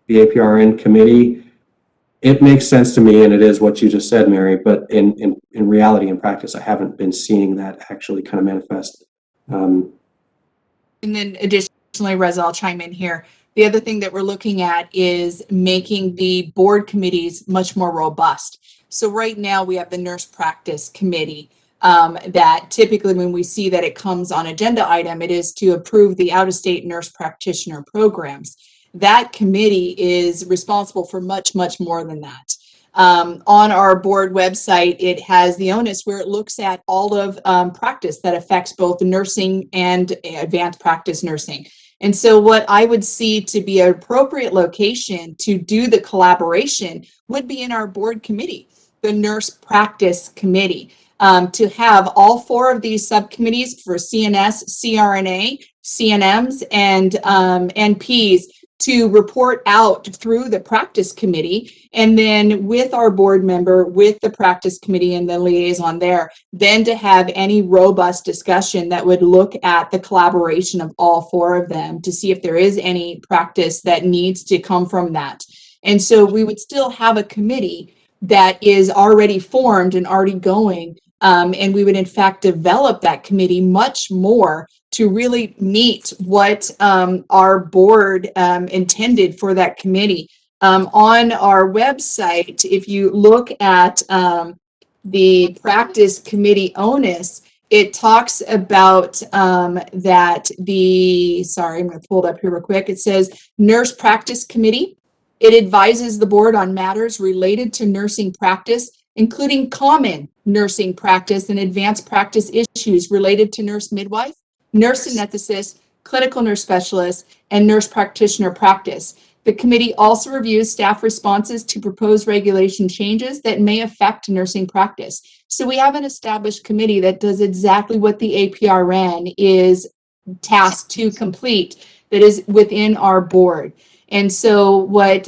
the APRN committee, it makes sense to me, and it is what you just said, Mary, but in reality, in practice, I haven't been seeing that actually kind of manifest. And then additionally, Reza, I'll chime in here. The other thing that we're looking at is making the board committees much more robust. So right now we have the nurse practice committee that typically when we see that it comes on agenda item, it is to approve the out-of-state nurse practitioner programs. That committee is responsible for much, much more than that. On our board website, it has the onus where it looks at all of practice that affects both nursing and advanced practice nursing. And so what I would see to be an appropriate location to do the collaboration would be in our board committee, the nurse practice committee, to have all four of these subcommittees for CNS, CRNA, CNMs, and NPs to report out through the practice committee, and then with our board member, with the practice committee and the liaison there, then to have any robust discussion that would look at the collaboration of all four of them to see if there is any practice that needs to come from that. And so we would still have a committee that is already formed and already going, and we would in fact develop that committee much more to really meet what our board intended for that committee. On our website, if you look at the practice committee onus, it talks about that sorry, I'm going to pull it up here real quick. It says nurse practice committee. It advises the board on matters related to nursing practice, including common nursing practice and advanced practice issues related to nurse midwife, nurse anesthetist, clinical nurse specialist, and nurse practitioner practice. The committee also reviews staff responses to proposed regulation changes that may affect nursing practice. So we have an established committee that does exactly what the APRN is tasked to complete, that is within our board. And so what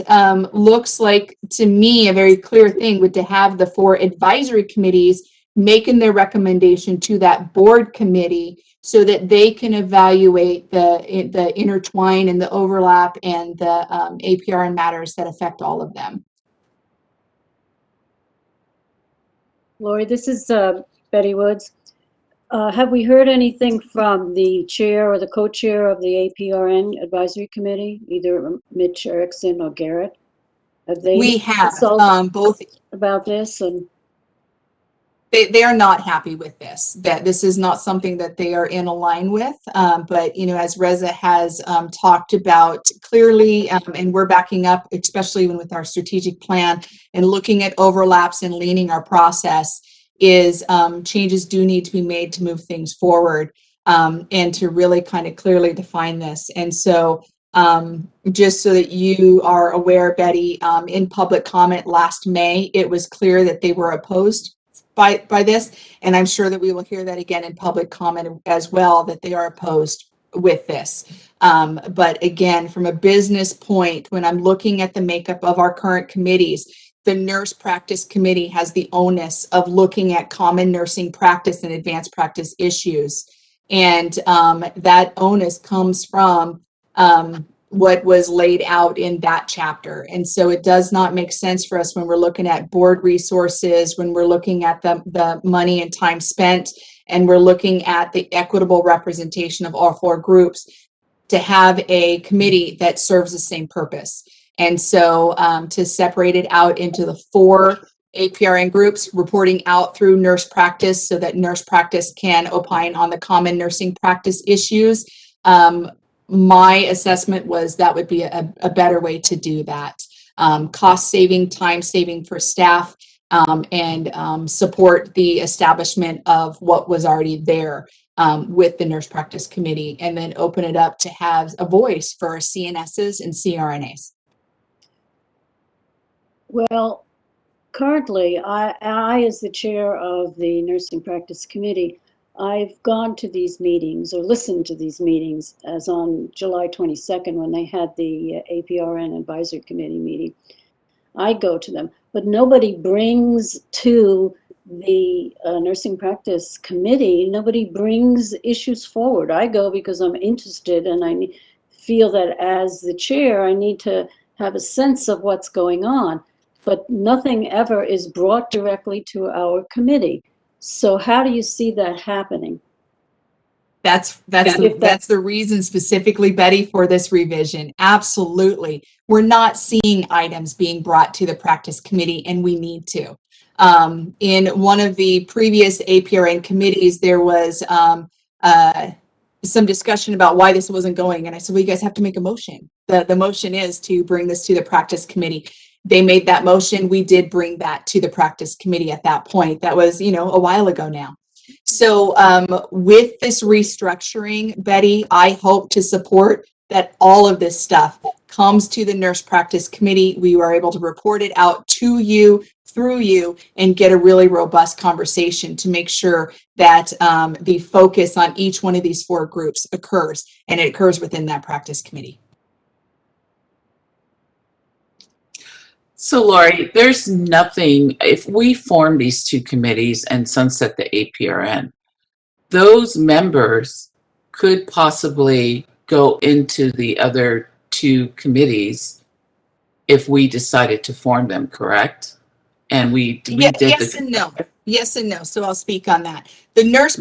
looks like to me a very clear thing would to have the four advisory committees making their recommendation to that board committee so that they can evaluate the intertwine and the overlap and the APRN matters that affect all of them. Lori, this is Betty Woods. Have we heard anything from the chair or the co-chair of the APRN advisory committee, either Mitch Erickson or Garrett? Have they? We have both about this, and they are not happy with this. That this is not something that they are in line with. But as Reza has talked about clearly, and we're backing up, especially even with our strategic plan and looking at overlaps and leaning our process, is changes do need to be made to move things forward and to really kind of clearly define this. And so just so that you are aware, Betty, in public comment last May, it was clear that they were opposed by this, and I'm sure that we will hear that again in public comment as well, that they are opposed with this. But again, from a business point, when I'm looking at the makeup of our current committees, the nurse practice committee has the onus of looking at common nursing practice and advanced practice issues. And that onus comes from what was laid out in that chapter. And so it does not make sense for us when we're looking at board resources, when we're looking at the money and time spent, and we're looking at the equitable representation of all 4 groups, to have a committee that serves the same purpose. And so to separate it out into the 4 APRN groups, reporting out through nurse practice so that nurse practice can opine on the common nursing practice issues. My assessment was that would be a better way to do that. Cost saving, time saving for staff, and support the establishment of what was already there with the nurse practice committee, and then open it up to have a voice for CNSs and CRNAs. Well, currently, I, as the chair of the Nursing Practice Committee, I've gone to these meetings or listened to these meetings, as on July 22nd when they had the APRN Advisory Committee meeting. I go to them, but nobody brings to the Nursing Practice Committee, nobody brings issues forward. I go because I'm interested, and I feel that as the chair, I need to have a sense of what's going on, but nothing ever is brought directly to our committee. So how do you see that happening? That's the reason specifically, Betty, for this revision. Absolutely. We're not seeing items being brought to the practice committee, and we need to. In one of the previous APRN committees, there was some discussion about why this wasn't going. And I said, well, you guys have to make a motion. The motion is to bring this to the practice committee. They made that motion. We did bring that to the practice committee at that point. That was, a while ago now. So with this restructuring, Betty, I hope to support that all of this stuff comes to the nurse practice committee. We were able to report it out to you, through you, and get a really robust conversation to make sure that the focus on each one of these 4 groups occurs, and it occurs within that practice committee. So, Lori, there's nothing, if we form these 2 committees and sunset the APRN, those members could possibly go into the other 2 committees if we decided to form them, correct? And we did yes and no. Yes and no. So I'll speak on that. The nurse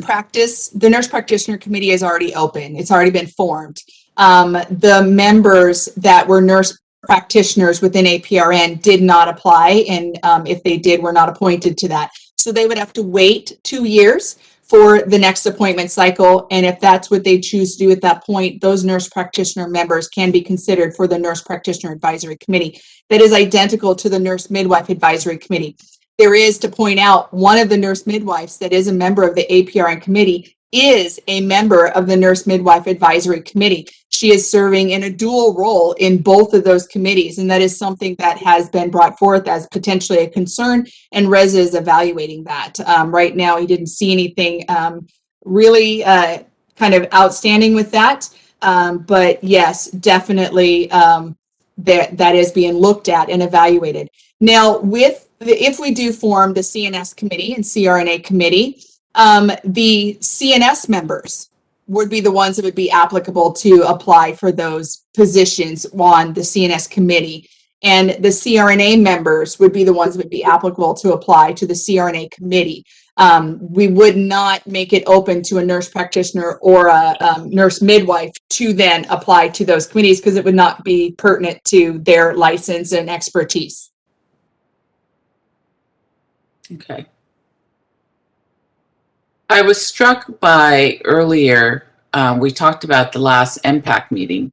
practitioner committee is already open. It's already been formed. The members that were nurse practitioners within APRN did not apply, and if they did, were not appointed to that. So they would have to wait 2 years for the next appointment cycle, and if that's what they choose to do at that point, those nurse practitioner members can be considered for the Nurse Practitioner Advisory Committee. That is identical to the Nurse Midwife Advisory Committee. There is, to point out, one of the nurse midwives that is a member of the APRN committee is a member of the Nurse Midwife Advisory Committee. She is serving in a dual role in both of those committees, and that is something that has been brought forth as potentially a concern, and Reza is evaluating that. Right now, he didn't see anything really kind of outstanding with that, but yes, definitely that is being looked at and evaluated. Now, if we do form the CNS committee and CRNA committee, the CNS members would be the ones that would be applicable to apply for those positions on the CNS committee. And the CRNA members would be the ones that would be applicable to apply to the CRNA committee. We would not make it open to a nurse practitioner or a nurse midwife to then apply to those committees, because it would not be pertinent to their license and expertise. Okay. I was struck by earlier, we talked about the last MPAC meeting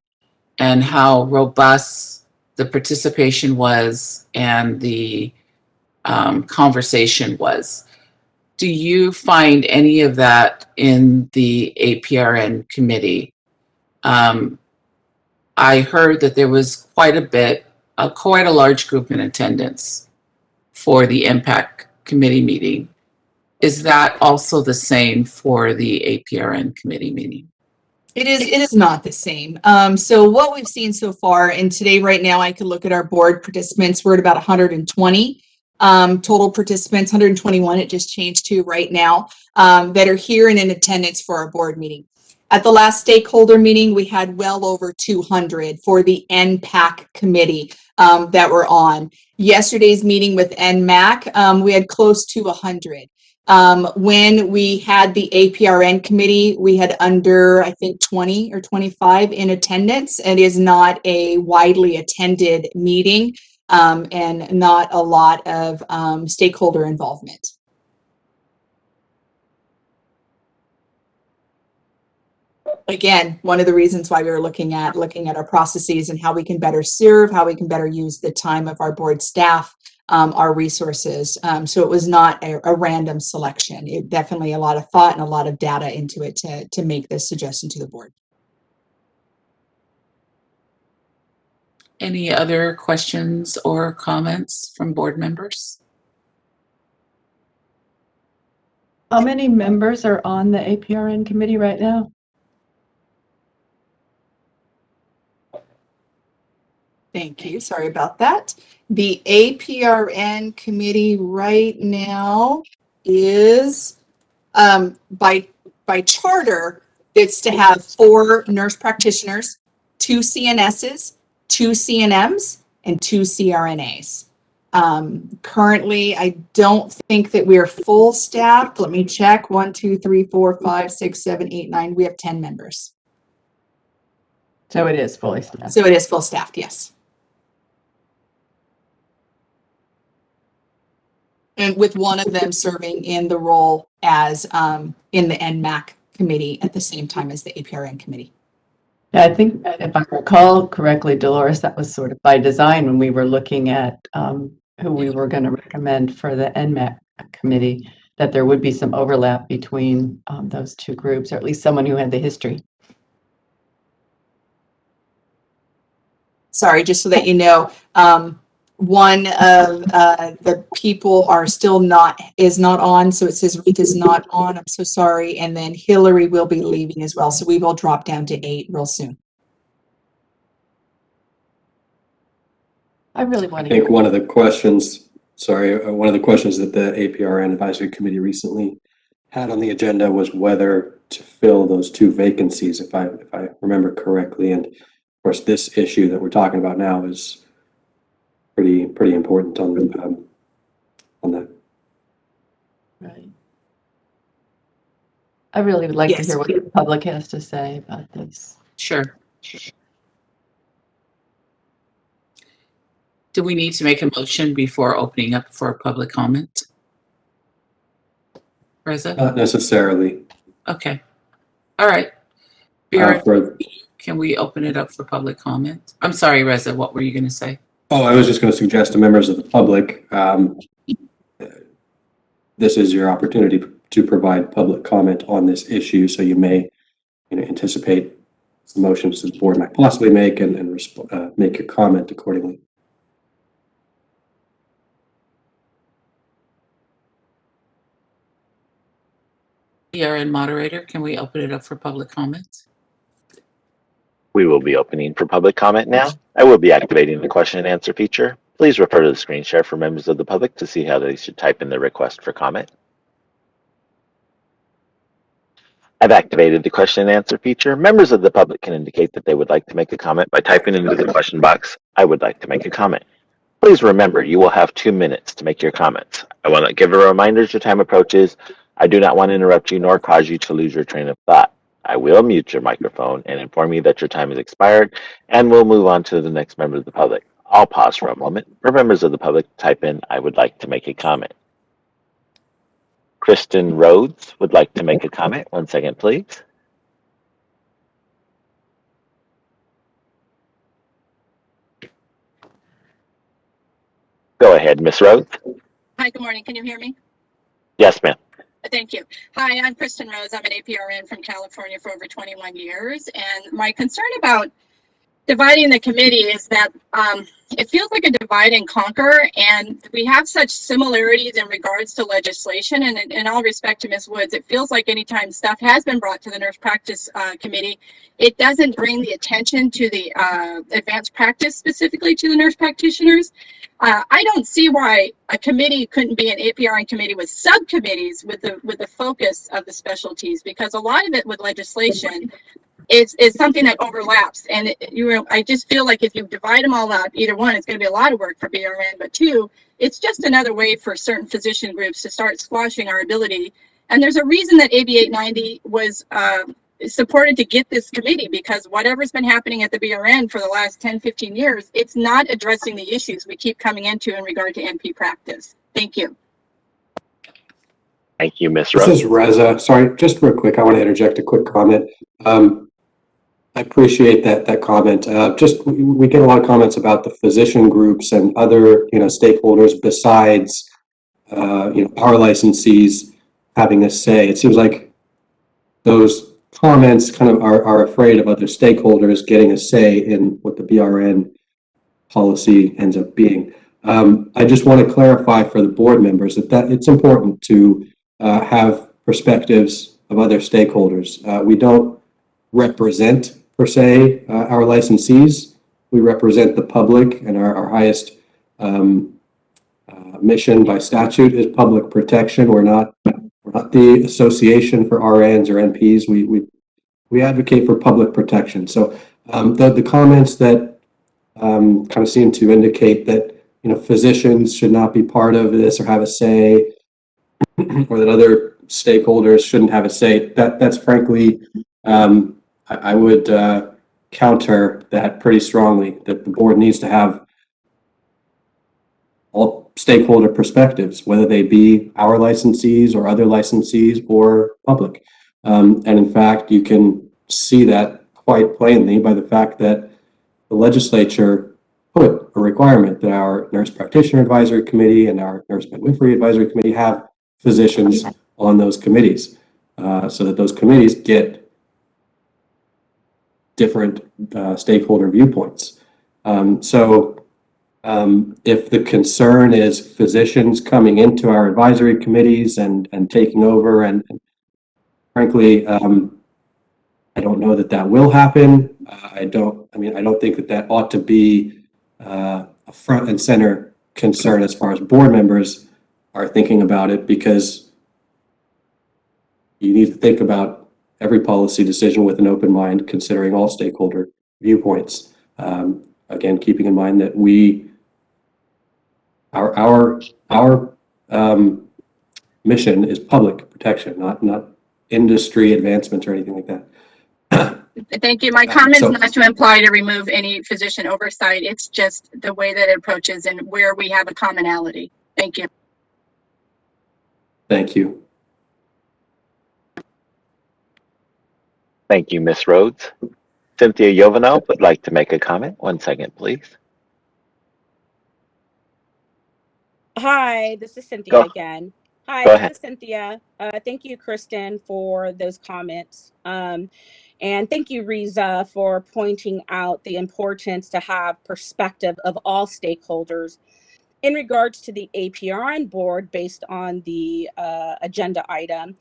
and how robust the participation was and the conversation was. Do you find any of that in the APRN committee? I heard that there was quite a large group in attendance for the MPAC committee meeting. Is that also the same for the APRN committee meeting? It is not the same. So what we've seen so far, and today right now I could look at our board participants, we're at about 120. total participants, 121, it just changed to right now, that are here and in attendance for our board meeting. At the last stakeholder meeting, we had well over 200 for the NPAC committee that were on. Yesterday's meeting with NMAC, we had close to 100. When we had the APRN committee, we had under, I think, 20 or 25 in attendance. It is not a widely attended meeting and not a lot of stakeholder involvement. Again, one of the reasons why we were looking at our processes and how we can better serve, how we can better use the time of our board staff, our resources. So it was not a random selection. It definitely a lot of thought and a lot of data into it to make this suggestion to the board. Any other questions or comments from board members? How many members are on the APRN committee right now? Thank you. Sorry about that. The APRN committee right now is by charter, it's to have 4 nurse practitioners, 2 CNSs, 2 CNMs, and 2 CRNAs. Currently, I don't think that we are full staffed. Let me check. 1, 2, 3, 4, 5, 6, 7, 8, 9. We have 10 members. So it is fully staffed. So it is full staffed, yes. And with one of them serving in the role as in the NMAC committee at the same time as the APRN committee. Yeah, I think if I recall correctly, Dolores, that was sort of by design when we were looking at who we were going to recommend for the NMAC committee, that there would be some overlap between those 2 groups, or at least someone who had the history. Sorry, just so that you know, one of the people is not on, so it says Ruth is not on. I'm so sorry. And then Hillary will be leaving as well, so we will drop down to 8 real soon. I really want I to think one of the questions that the APRN Advisory Committee recently had on the agenda was whether to fill those 2 vacancies, if I remember correctly. And of course, this issue that we're talking about now is pretty important on that. Right. I really would like to Yes. hear what the public has to say about this. Sure. Do we need to make a motion before opening up for public comment? Reza? Not necessarily. Okay. All right. Vera, can we open it up for public comment? I'm sorry, Reza, what were you going to say? Oh, I was just going to suggest to members of the public, this is your opportunity to provide public comment on this issue, so you may anticipate the motions that the board might possibly make and make your comment accordingly. PRN moderator, can we open it up for public comment? We will be opening for public comment now. I will be activating the question and answer feature. Please refer to the screen share for members of the public to see how they should type in their request for comment. I've activated the question and answer feature. Members of the public can indicate that they would like to make a comment by typing into the question box, "I would like to make a comment." Please remember, you will have 2 minutes to make your comments. I want to give a reminder as your time approaches. I do not want to interrupt you nor cause you to lose your train of thought. I will mute your microphone and inform you that your time has expired, and we'll move on to the next member of the public. I'll pause for a moment for members of the public to type in, "I would like to make a comment." Kristen Rhodes would like to make a comment. 1 second, please. Go ahead, Ms. Rhodes. Hi, good morning. Can you hear me? Yes, ma'am. Thank you. Hi, I'm Kristen Rose. I'm an APRN from California for over 21 years. And my concern about dividing the committee is that it feels like a divide and conquer, and we have such similarities in regards to legislation. And in all respect to Ms. Woods, it feels like anytime stuff has been brought to the Nurse Practice Committee, it doesn't bring the attention to the advanced practice, specifically to the nurse practitioners. I don't see why a committee couldn't be an APRN committee with subcommittees with the focus of the specialties, because a lot of it with legislation is something that overlaps. And I just feel like if you divide them all up, either one, it's going to be a lot of work for BRN, but two, it's just another way for certain physician groups to start squashing our ability. And there's a reason that AB 890 was supported to get this committee, because whatever's been happening at the BRN for the last 10, 15 years, it's not addressing the issues we keep coming into in regard to NP practice. Thank you. Thank you, Ms. This Rose. is Reza. Sorry, just real quick, I want to interject a quick comment. I appreciate that comment. Just we get a lot of comments about the physician groups and other stakeholders besides our licensees having a say. It seems like those comments kind of are afraid of other stakeholders getting a say in what the BRN policy ends up being. I just want to clarify for the board members that it's important to have perspectives of other stakeholders. We don't represent, per se, our licensees. We represent the public, and our highest mission by statute is public protection. We're not the Association for RNs or NPs. We advocate for public protection. So the comments that kind of seem to indicate that physicians should not be part of this or have a say, or that other stakeholders shouldn't have a say, that's frankly, I would counter that pretty strongly, that the board needs to have all stakeholder perspectives, whether they be our licensees or other licensees or public. And in fact, you can see that quite plainly by the fact that the legislature put a requirement that our Nurse Practitioner Advisory Committee and our Nurse Midwifery Advisory Committee have physicians on those committees, so that those committees get different stakeholder viewpoints. If the concern is physicians coming into our advisory committees and taking over, and frankly, I don't know that will happen. I don't think that ought to be a front and center concern as far as board members are thinking about it, because you need to think about every policy decision with an open mind, considering all stakeholder viewpoints. Again, keeping in mind that our mission is public protection, not industry advancements or anything like that. Thank you. My comment is not to imply to remove any physician oversight. It's just the way that it approaches and where we have a commonality. Thank you. Thank you. Thank you, Ms. Rhodes. Cynthia Yovanov would like to make a comment. 1 second, please. Hi, this is Cynthia again. Hi, Go ahead. this is Cynthia. Thank you, Kristen, for those comments. And thank you, Riza, for pointing out the importance to have perspective of all stakeholders in regards to the APRN board based on the agenda item.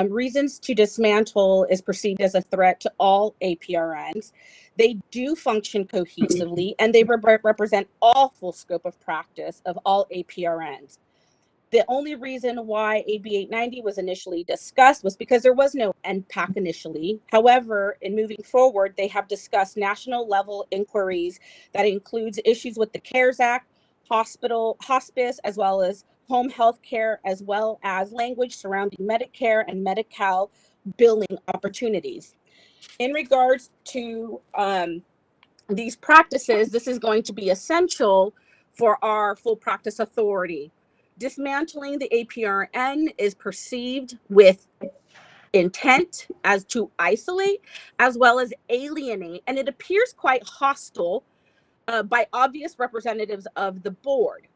Reasons to dismantle is perceived as a threat to all APRNs. They do function cohesively, and they represent all full scope of practice of all APRNs. The only reason why AB 890 was initially discussed was because there was no NPAC initially. However, in moving forward, they have discussed national level inquiries that includes issues with the CARES Act, hospice, as well as home health care, as well as language surrounding Medicare and Medi-Cal billing opportunities. In regards to these practices, this is going to be essential for our full practice authority. Dismantling the APRN is perceived with intent as to isolate as well as alienate, and it appears quite hostile by obvious representatives of the board.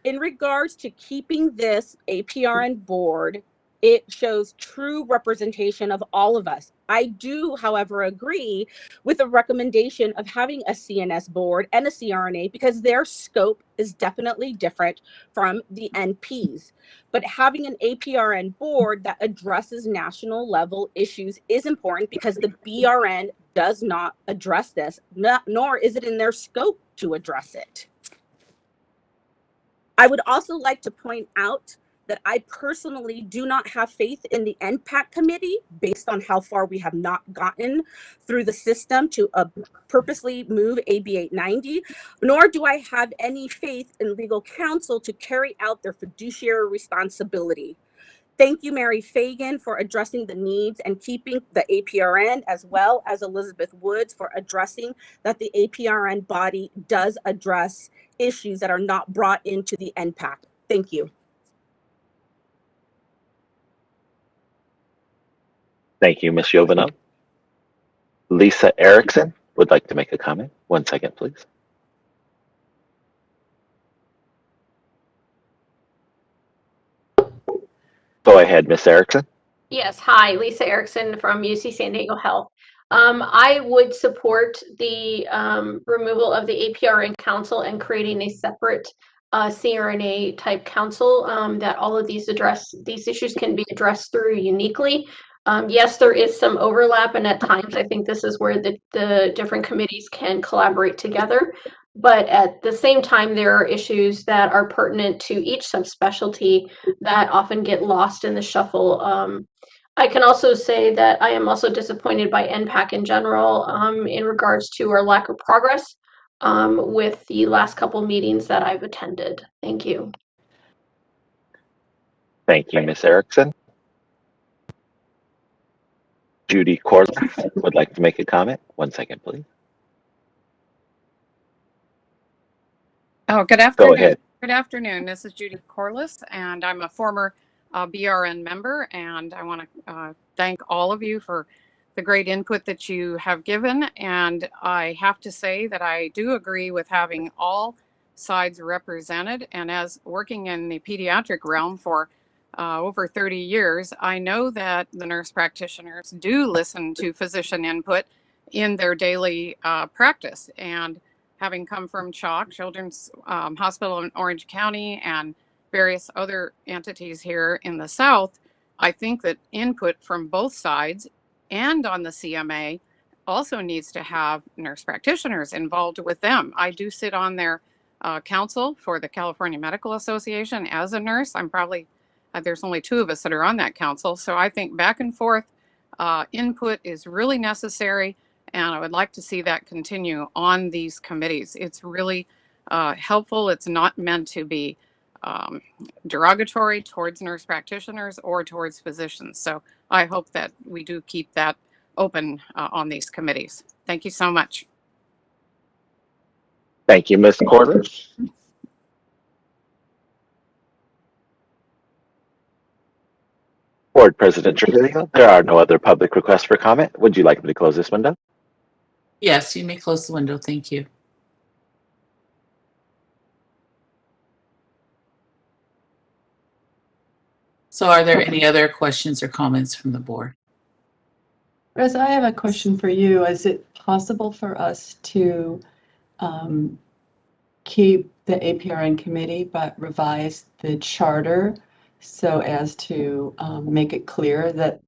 In regards to keeping this APRN board it shows true representation of all of us. I do, however, agree with the recommendation of having a CNS board and a CRNA because their scope is definitely different from the NPs. But having an APRN board that addresses national level issues is important because the BRN does not address this, nor is it in their scope to address it. I would also like to point out that I personally do not have faith in the NPAC committee based on how far we have not gotten through the system to purposely move AB 890, nor do I have any faith in legal counsel to carry out their fiduciary responsibility. Thank you, Mary Fagan, for addressing the needs and keeping the APRN, as well as Elizabeth Woods for addressing that the APRN body does address issues that are not brought into the NPAC. Thank you. Thank you, Ms. Jovino. Lisa Erickson would like to make a comment. 1 second, please. Go ahead, Ms. Erickson. Yes, hi, Lisa Erickson from UC San Diego Health. I would support the removal of the APRN Council and creating a separate CRNA type council that all of these issues can be addressed through uniquely. Yes, there is some overlap, and at times I think this is where the different committees can collaborate together. But at the same time, there are issues that are pertinent to each subspecialty that often get lost in the shuffle. I can also say that I am also disappointed by NPAC in general in regards to our lack of progress with the last couple meetings that I've attended. Thank you. Thank you, Ms. Erickson. Judy Corliss would like to make a comment. 1 second, please. Oh, good afternoon. Go ahead. Good afternoon. This is Judy Corliss, and I'm a former BRN member, and I want to thank all of you for the great input that you have given. And I have to say that I do agree with having all sides represented. And as working in the pediatric realm for over 30 years, I know that the nurse practitioners do listen to physician input in their daily practice. And having come from CHOC, Children's Hospital in Orange County, and various other entities here in the South, I think that input from both sides and on the CMA also needs to have nurse practitioners involved with them. I do sit on their council for the California Medical Association as a nurse. I'm probably, there's only 2 of us that are on that council. So I think back and forth input is really necessary. And I would like to see that continue on these committees. It's really helpful. It's not meant to be derogatory towards nurse practitioners or towards physicians. So I hope that we do keep that open on these committees. Thank you so much. Thank you, Ms. Corliss. Board President Trujillo, there are no other public requests for comment. Would you like me to close this window? Yes, you may close the window. Thank you. So are there any other questions or comments from the board? Reza, I have a question for you. Is it possible for us to keep the APRN committee but revise the charter so as to make it clear that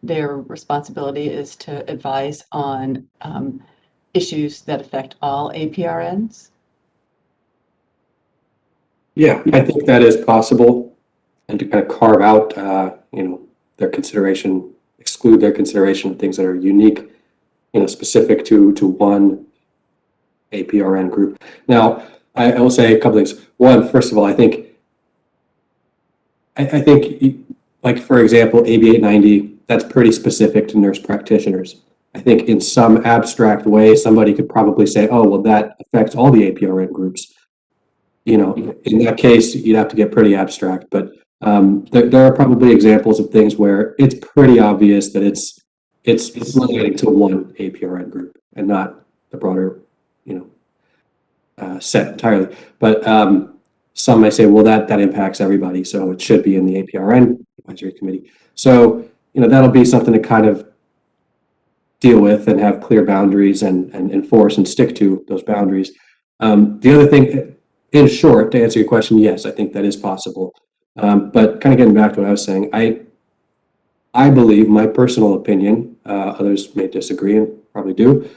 their responsibility is to advise on issues that affect all APRNs? Yeah, I think that is possible, and to kind of carve out, their consideration, exclude their consideration of things that are unique, specific to one APRN group. Now, I will say a couple things. One, first of all, I think, like for example, AB 890. That's pretty specific to nurse practitioners. I think in some abstract way, somebody could probably say, oh, well, that affects all the APRN groups. In that case, you'd have to get pretty abstract, but there are probably examples of things where it's pretty obvious that it's relating to one APRN group and not the broader, set entirely. But some may say, well, that impacts everybody, so it should be in the APRN Advisory Committee. So, that'll be something to kind of deal with and have clear boundaries and enforce and stick to those boundaries. The other thing, in short, to answer your question, yes, I think that is possible. But kind of getting back to what I was saying, I believe, my personal opinion, others may disagree and probably do,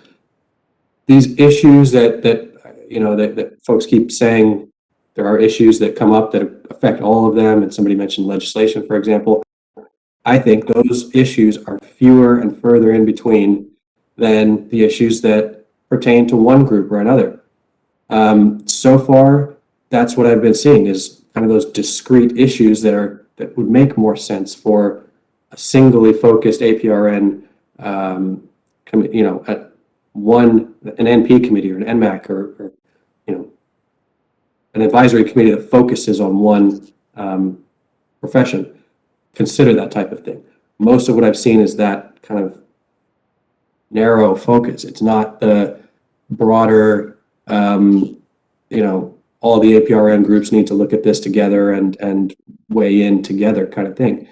these issues that folks keep saying, there are issues that come up that affect all of them, and somebody mentioned legislation, for example. I think those issues are fewer and further in between than the issues that pertain to one group or another. So far, that's what I've been seeing is kind of those discrete issues that would make more sense for a singly focused APRN, an NP committee or an NMAC or an advisory committee that focuses on one profession. Consider that type of thing. Most of what I've seen is that kind of narrow focus. It's not the broader, all the APRN groups need to look at this together and weigh in together kind of thing.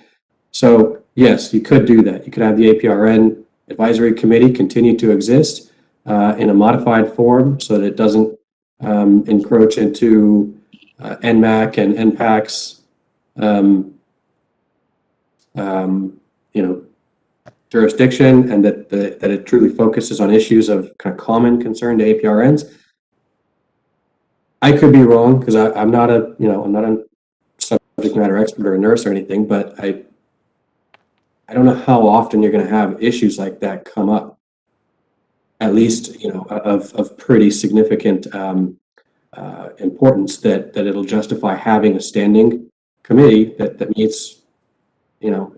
So yes, you could do that. You could have the APRN Advisory Committee continue to exist in a modified form so that it doesn't encroach into NMAC and NPAC's jurisdiction, and that it truly focuses on issues of kind of common concern to APRNs. I could be wrong because I'm not a subject matter expert or a nurse or anything, but I don't know how often you're going to have issues like that come up. At least of pretty significant importance that it'll justify having a standing committee that meets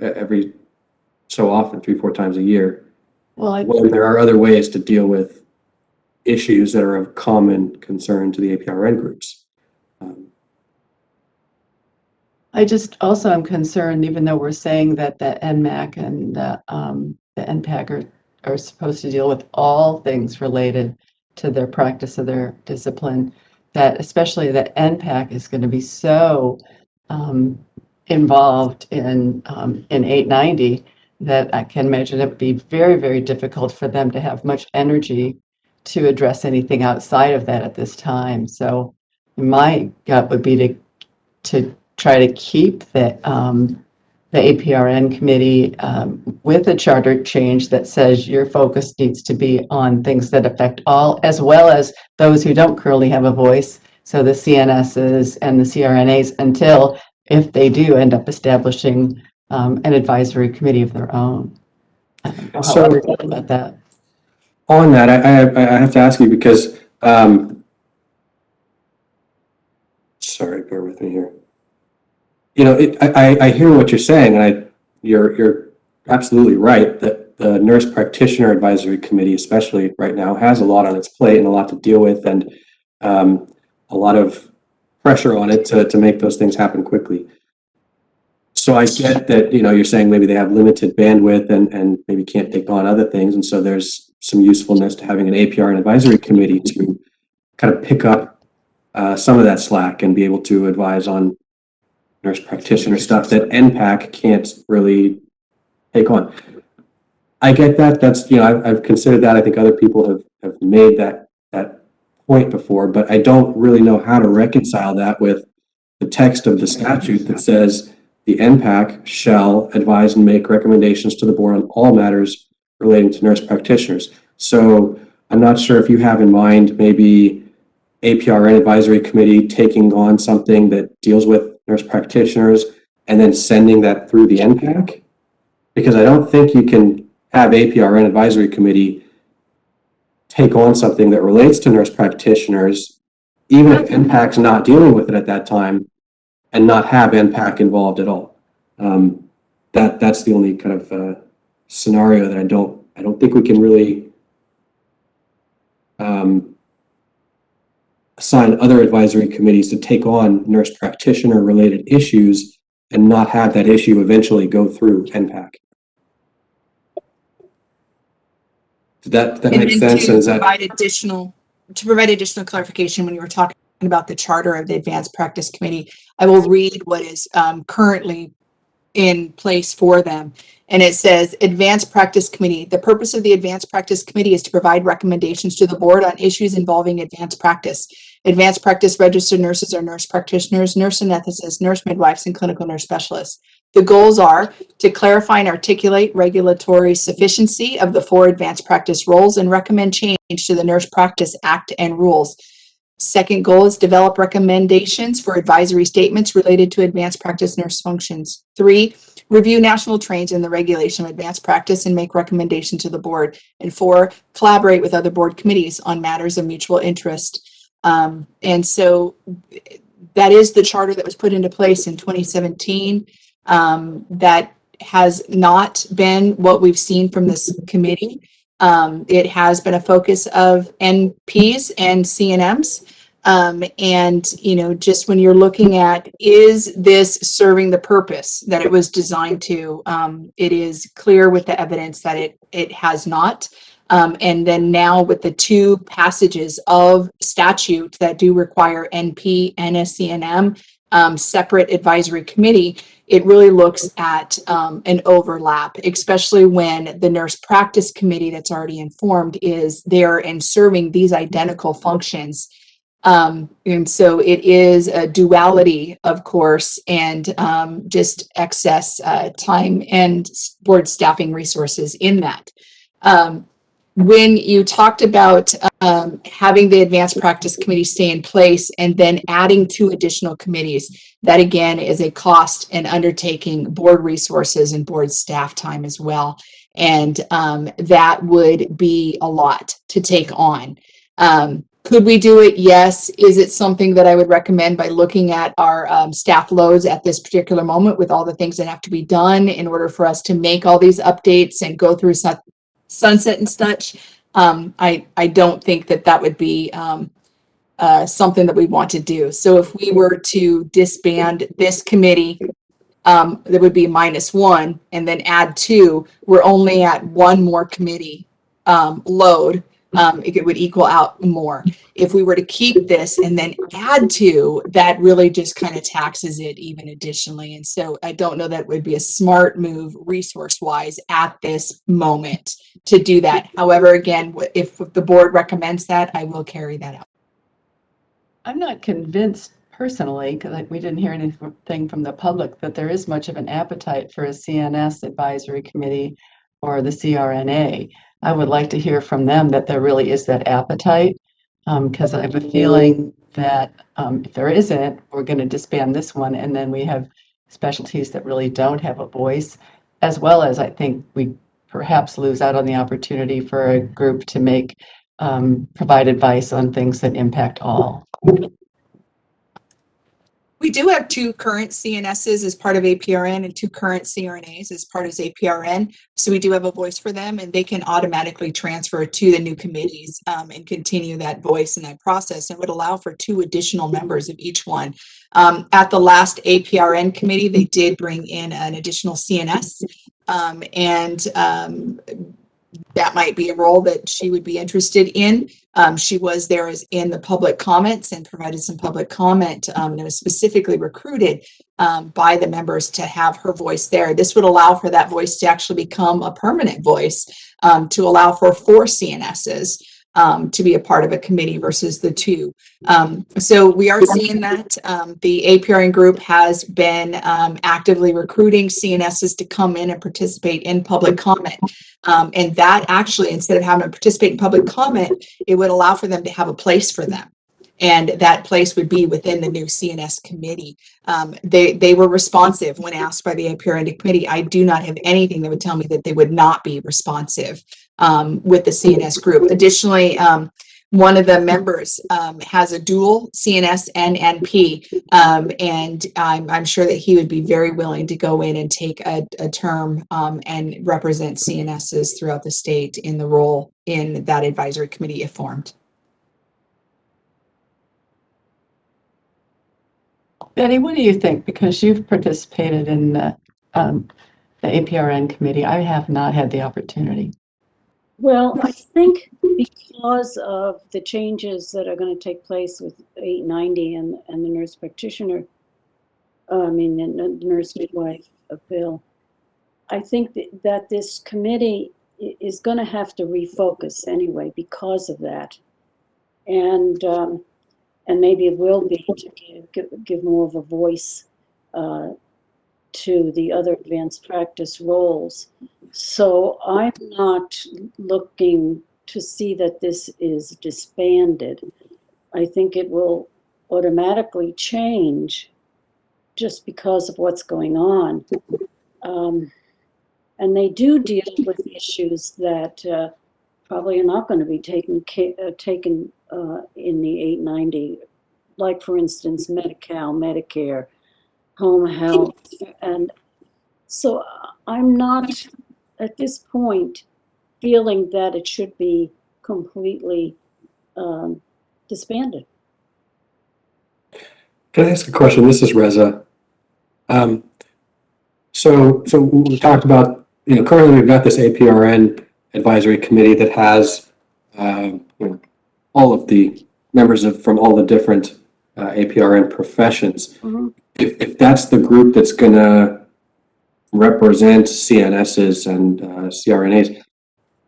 every so often, 3-4 times a year. Well, when there are other ways to deal with issues that are of common concern to the APRN groups. I just also am concerned, even though we're saying that the NMAC and the NPAC are supposed to deal with all things related to their practice of their discipline, that especially the NPAC is going to be so involved in 890 that I can imagine it would be very, very difficult for them to have much energy to address anything outside of that at this time. So my gut would be to try to keep the APRN committee with a charter change that says your focus needs to be on things that affect all, as well as those who don't currently have a voice. So the CNSs and the CRNAs, until if they do end up establishing an advisory committee of their own. I don't know how others feel about that. On that, I have to ask you because, sorry, bear with me here. I hear what you're saying, and you're absolutely right that the Nurse Practitioner Advisory Committee, especially right now, has a lot on its plate and a lot to deal with, and a lot of pressure on it to make those things happen quickly. So I get that, you're saying maybe they have limited bandwidth and maybe can't take on other things. And so there's some usefulness to having an APRN advisory committee to kind of pick up some of that slack and be able to advise on nurse practitioner stuff that NPAC can't really take on. I get that. That's, I've considered that. I think other people have made that point before, but I don't really know how to reconcile that with the text of the statute that says the NPAC shall advise and make recommendations to the board on all matters relating to nurse practitioners. So I'm not sure if you have in mind maybe APRN Advisory Committee taking on something that deals with nurse practitioners and then sending that through the NPAC, because I don't think you can have APRN Advisory Committee take on something that relates to nurse practitioners, even if NPAC's not dealing with it at that time, and not have NPAC involved at all. That's the only kind of scenario that I don't think we can really assign other advisory committees to take on nurse practitioner related issues and not have that issue eventually go through NPAC. Did that make sense? To provide additional clarification when you were talking about the charter of the Advanced Practice Committee, I will read what is currently in place for them. And it says, Advanced Practice Committee. The purpose of the Advanced Practice Committee is to provide recommendations to the board on issues involving advanced practice. Advanced practice registered nurses are nurse practitioners, nurse anesthetists, nurse midwives, and clinical nurse specialists. The goals are to clarify and articulate regulatory sufficiency of the 4 advanced practice roles and recommend change to the Nurse Practice Act and rules. Second goal is develop recommendations for advisory statements related to advanced practice nurse functions. 3, review national trends in the regulation of advanced practice and make recommendations to the board. And 4, collaborate with other board committees on matters of mutual interest. And so that is the charter that was put into place in 2017. That has not been what we've seen from this committee. It has been a focus of NPs and CNMs. And, you know, just when you're looking at, is this serving the purpose that it was designed to? It is clear with the evidence that it has not. And then now with the 2 passages of statute that do require NP and a CNM, separate advisory committee, it really looks at an overlap, especially when the nurse practice committee that's already informed is there and serving these identical functions. And so it is a duality, of course, and just excess time and board staffing resources in that. When you talked about having the Advanced Practice Committee stay in place and then adding 2 additional committees, that again is a cost and undertaking board resources and board staff time as well. And that would be a lot to take on. Could we do it? Yes. Is it something that I would recommend by looking at our staff loads at this particular moment with all the things that have to be done in order for us to make all these updates and go through sunset and such? I don't think that would be something that we want to do. So if we were to disband this committee, there would be -1 and then add 2. We're only at 1 more committee load. It would equal out more. If we were to keep this and then add 2, that really just kind of taxes it even additionally. And so I don't know that would be a smart move resource-wise at this moment to do that. However, again, if the board recommends that, I will carry that out. I'm not convinced personally, because we didn't hear anything from the public, that there is much of an appetite for a CNS advisory committee or the CRNA. I would like to hear from them that there really is that appetite, because I have a feeling that if there isn't, we're going to disband this one, and then we have specialties that really don't have a voice, as well as I think we perhaps lose out on the opportunity for a group to provide advice on things that impact all. We do have 2 current CNSs as part of APRN and 2 current CRNAs as part of APRN. So we do have a voice for them, and they can automatically transfer to the new committees and continue that voice in that process, and would allow for 2 additional members of each one. At the last APRN committee, they did bring in an additional CNS, and that might be a role that she would be interested in. She was there as in the public comments and provided some public comment, and was specifically recruited by the members to have her voice there. This would allow for that voice to actually become a permanent voice, to allow for 4 CNSs to be a part of a committee versus the 2. So we are seeing that the APRN group has been actively recruiting CNSs to come in and participate in public comment. And that actually, instead of having to participate in public comment, it would allow for them to have a place for them. And that place would be within the new CNS committee. They were responsive when asked by the APRN committee. I do not have anything that would tell me that they would not be responsive with the CNS group. Additionally, one of the members has a dual CNS and NP, and I'm sure that he would be very willing to go in and take a term and represent CNSs throughout the state in the role in that advisory committee if formed. Betty, what do you think? Because you've participated in the APRN committee. I have not had the opportunity. Well, I think because of the changes that are going to take place with 890 and the nurse practitioner, the nurse midwife bill, I think that this committee is going to have to refocus anyway because of that. And maybe it will be to give more of a voice to the other advanced practice roles. So I'm not looking to see that this is disbanded. I think it will automatically change just because of what's going on. And they do deal with issues that probably are not going to be taken in the 890, like, for instance, Medi-Cal, Medicare, home health. And so I'm not, at this point, feeling that it should be completely disbanded. Can I ask a question? This is Reza. So we talked about, currently we've got this APRN advisory committee that has, all of the members from all the different APRN professions. Mhm. If that's the group that's going to represent CNSs and CRNAs,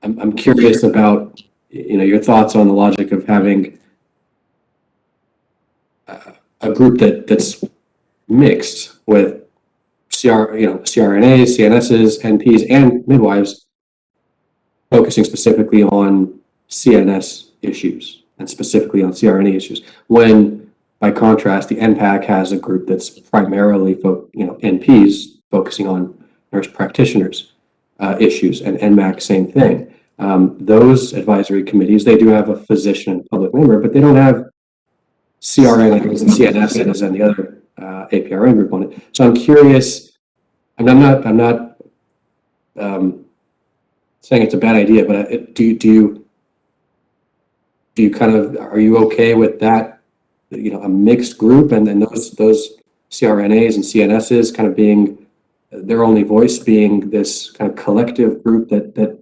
I'm curious about, your thoughts on the logic of having a group that's mixed with CRNAs, CNSs, NPs, and midwives, focusing specifically on CNS issues and specifically on CRNA issues. When, by contrast, the NPAC has a group that's primarily, NPs focusing on nurse practitioners issues, and NMAC, same thing. Those advisory committees, they do have a physician and public member, but they don't have CRNAs and CNSs and the other APRN group on it. So I'm curious, and I'm not saying it's a bad idea, but do you kind of, are you okay with that, a mixed group, and then those CRNAs and CNSs kind of being their only voice, being this kind of collective group that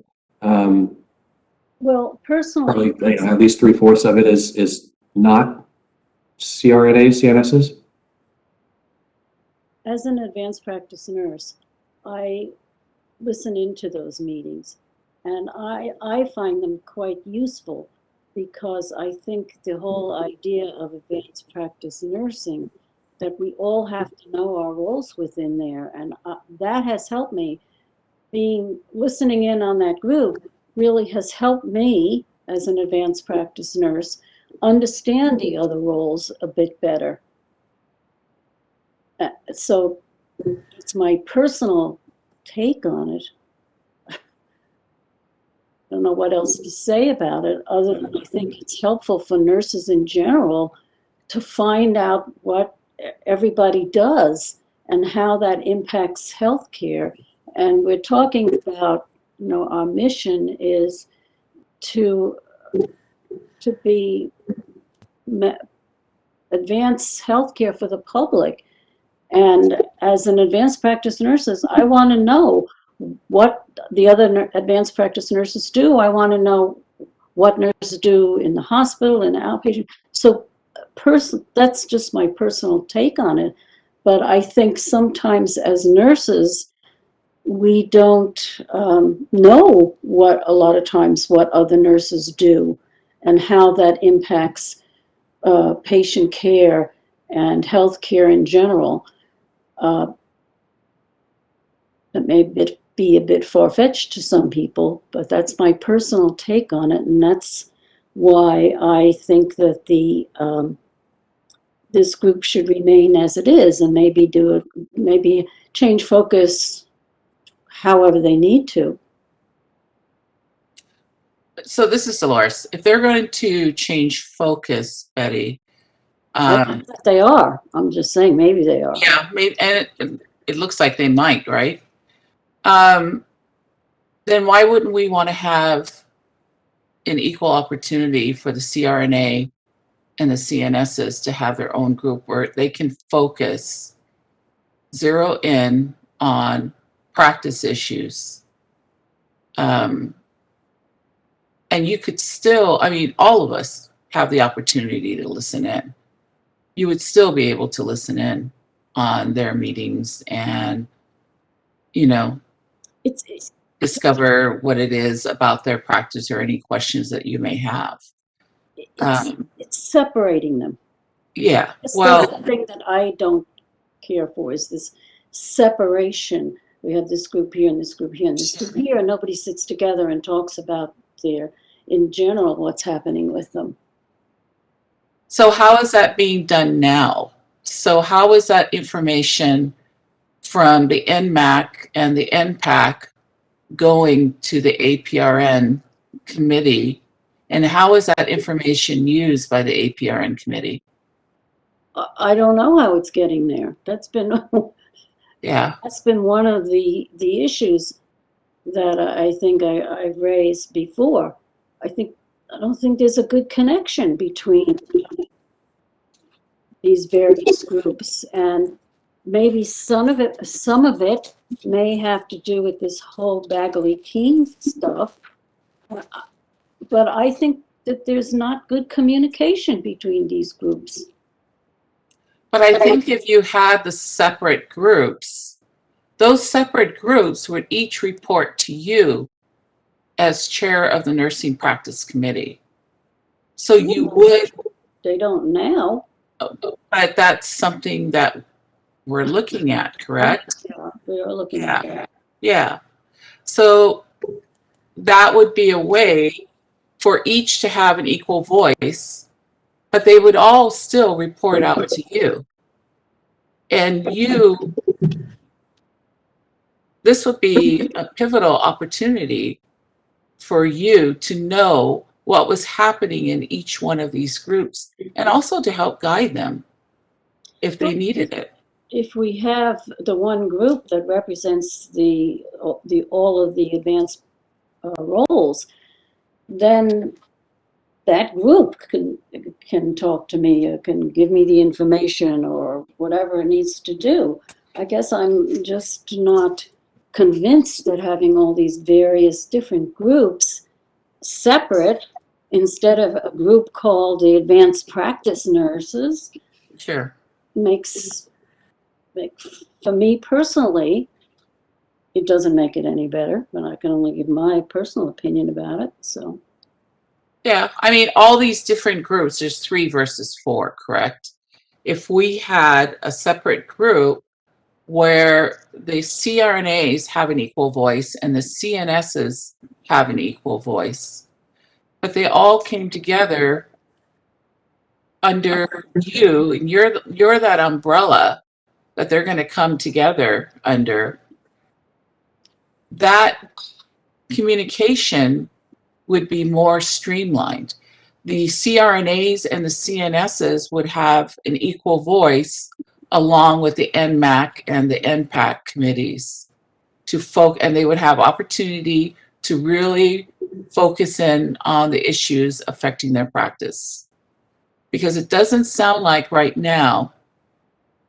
Well, personally, probably at least 3/4 of it is not CRNAs, CNSs? as an advanced practice nurse, I listen into those meetings, and I find them quite useful, because I think the whole idea of advanced practice nursing, that we all have to know our roles within there, and that has helped me. Listening in on that group really has helped me as an advanced practice nurse understand the other roles a bit better. So it's my personal take on it. I don't know what else to say about it, other than I think it's helpful for nurses in general to find out what everybody does and how that impacts healthcare. And we're talking about, our mission is to be advance healthcare for the public. And as an advanced practice nurses, I want to know what the other advanced practice nurses do. I want to know what nurses do in the hospital and outpatient. So that's just my personal take on it. But I think sometimes as nurses, we don't know a lot of times what other nurses do and how that impacts patient care and healthcare in general. It may be a bit far-fetched to some people, but that's my personal take on it, and that's why I think that this group should remain as it is, and maybe change focus however they need to. So this is Dolores. If they're going to change focus, Betty, I think that they are. I'm just saying, maybe they are. yeah, maybe, and it looks like they might, right? Then why wouldn't we want to have an equal opportunity for the CRNA and the CNSs to have their own group where they can focus, zero in on practice issues, And you could still, I mean, all of us have the opportunity to listen in. You would still be able to listen in on their meetings and, you know, It's discover what it is about their practice or any questions that you may have. it's separating them. Yeah, That's well, the thing that I don't care for is this separation. We have this group here and this group here and this group here, and nobody sits together and talks about in general, what's happening with them. so how is that being done now? So how is that information from the NMAC and the NPAC going to the APRN committee? And how is that information used by the APRN committee? I don't know how it's getting there. That's been one of the issues that I think I raised before. I don't think there's a good connection between these various groups, and maybe some of it may have to do with this whole Bagley-Keene stuff. But I think that there's not good communication between these groups. But I think if you had the separate groups, those separate groups would each report to you as chair of the nursing practice committee. So you would. They don't now. But that's something that we're looking at, correct? Yeah, we are looking at that. Yeah. So that would be a way for each to have an equal voice, but they would all still report out to you. And this would be a pivotal opportunity for you to know what was happening in each one of these groups, and also to help guide them if they needed it. If we have the one group that represents all of the advanced roles, then that group can talk to me, can give me the information or whatever it needs to do. I guess I'm just not convinced that having all these various different groups separate instead of a group called the Advanced Practice Nurses Sure. for me personally, it doesn't make it any better, but I can only give my personal opinion about it. So Yeah, I mean, all these different groups, there's 3 versus 4, correct? If we had a separate group where the CRNAs have an equal voice and the CNSs have an equal voice, but they all came together under you, and you're that umbrella that they're going to come together under, that communication would be more streamlined. The CRNAs and the CNSs would have an equal voice along with the NMAC and the NPAC committees and they would have opportunity to really focus in on the issues affecting their practice. Because it doesn't sound like right now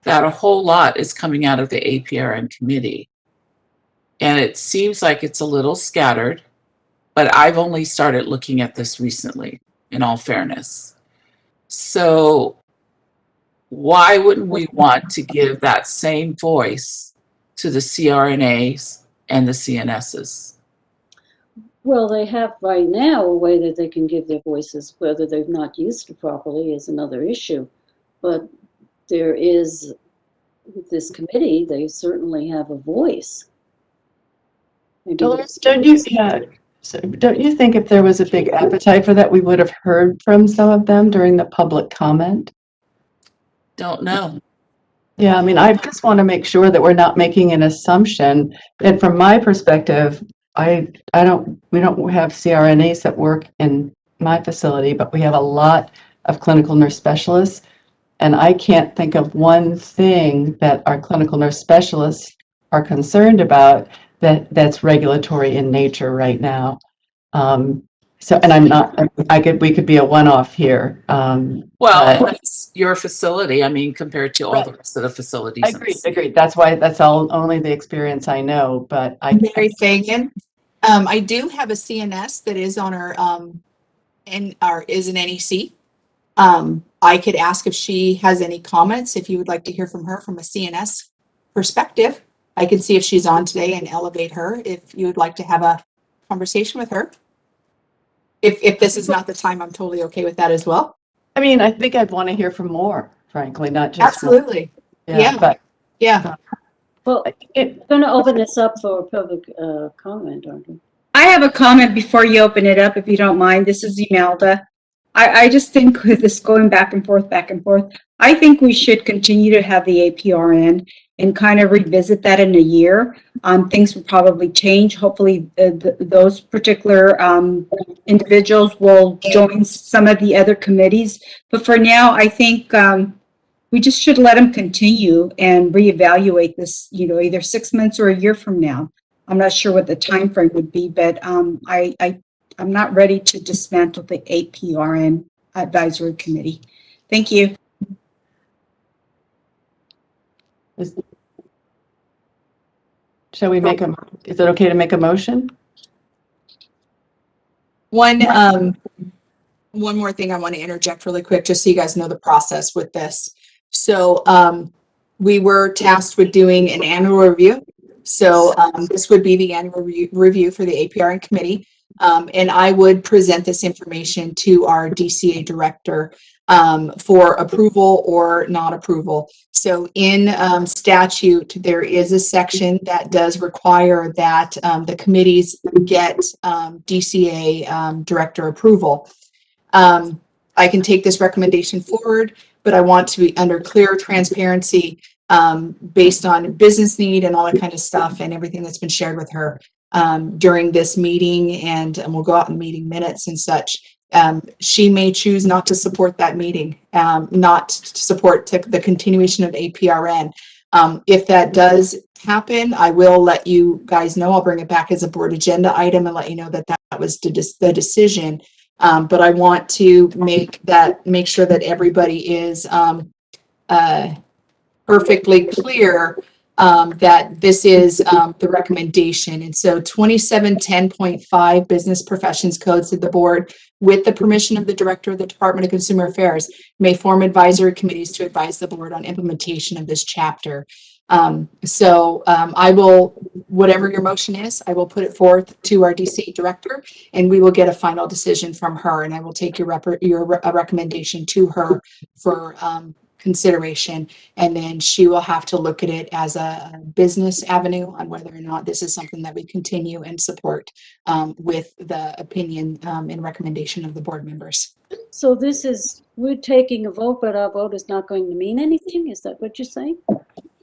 that a whole lot is coming out of the APRN committee. And it seems like it's a little scattered, but I've only started looking at this recently, in all fairness. So why wouldn't we want to give that same voice to the CRNAs and the CNSs? well, they have right now a way that they can give their voices. Whether they've not used it properly is another issue. But there is, with this committee, they certainly have a voice. Dolores, don't you think if there was a big appetite for that, we would have heard from some of them during the public comment? Don't know. Yeah, I mean, I just want to make sure that we're not making an assumption. And from my perspective, we don't have CRNAs that work in my facility, but we have a lot of clinical nurse specialists. And I can't think of one thing that our clinical nurse specialists are concerned about that's regulatory in nature right now. And I'm not, we could be a one-off here. Well, that's your facility. I mean, compared to all the rest of the facilities. Agreed. That's only the experience I know, but Mary Fagan, I do have a CNS that is on our is an NEC. I could ask if she has any comments, if you would like to hear from her from a CNS perspective. I can see if she's on today and elevate her if you would like to have a conversation with her. If this is not the time, I'm totally okay with that as well. I mean, I think I'd want to hear from more, frankly, not just. Absolutely. Yeah. But Yeah. Well, we're going to open this up for public comment, aren't we? I have a comment before you open it up, if you don't mind. This is Imelda. I just think with this going back and forth, I think we should continue to have the APRN and kind of revisit that in a year. Things will probably change. Hopefully those particular individuals will join some of the other committees. But for now, I think we just should let them continue and reevaluate this, either 6 months or a year from now. I'm not sure what the time frame would be, but I'm not ready to dismantle the APRN Advisory Committee. Thank you. Shall we make is it okay to make a motion? One more thing I want to interject really quick, just so you guys know the process with this. So we were tasked with doing an annual review. So this would be the annual review for the APRN committee. And I would present this information to our DCA director for approval or not approval. So in statute, there is a section that does require that the committees get DCA director approval. I can take this recommendation forward, but I want to be under clear transparency based on business need and all that kind of stuff and everything that's been shared with her during this meeting, and we'll go out in meeting minutes and such. She may choose not to support that meeting, not to support the continuation of APRN. If that does happen, I will let you guys know. I'll bring it back as a board agenda item and let you know that that was the decision. But I want to make sure that everybody is perfectly clear that this is the recommendation. And so 2710.5 Business Professions Code said the board, with the permission of the director of the Department of Consumer Affairs, may form advisory committees to advise the board on implementation of this chapter. I will, whatever your motion is, I will put it forth to our DC director and we will get a final decision from her, and I will take your recommendation to her for consideration, and then she will have to look at it as a business avenue on whether or not this is something that we continue and support with the opinion and recommendation of the board members. So we're taking a vote, but our vote is not going to mean anything? Is that what you're saying?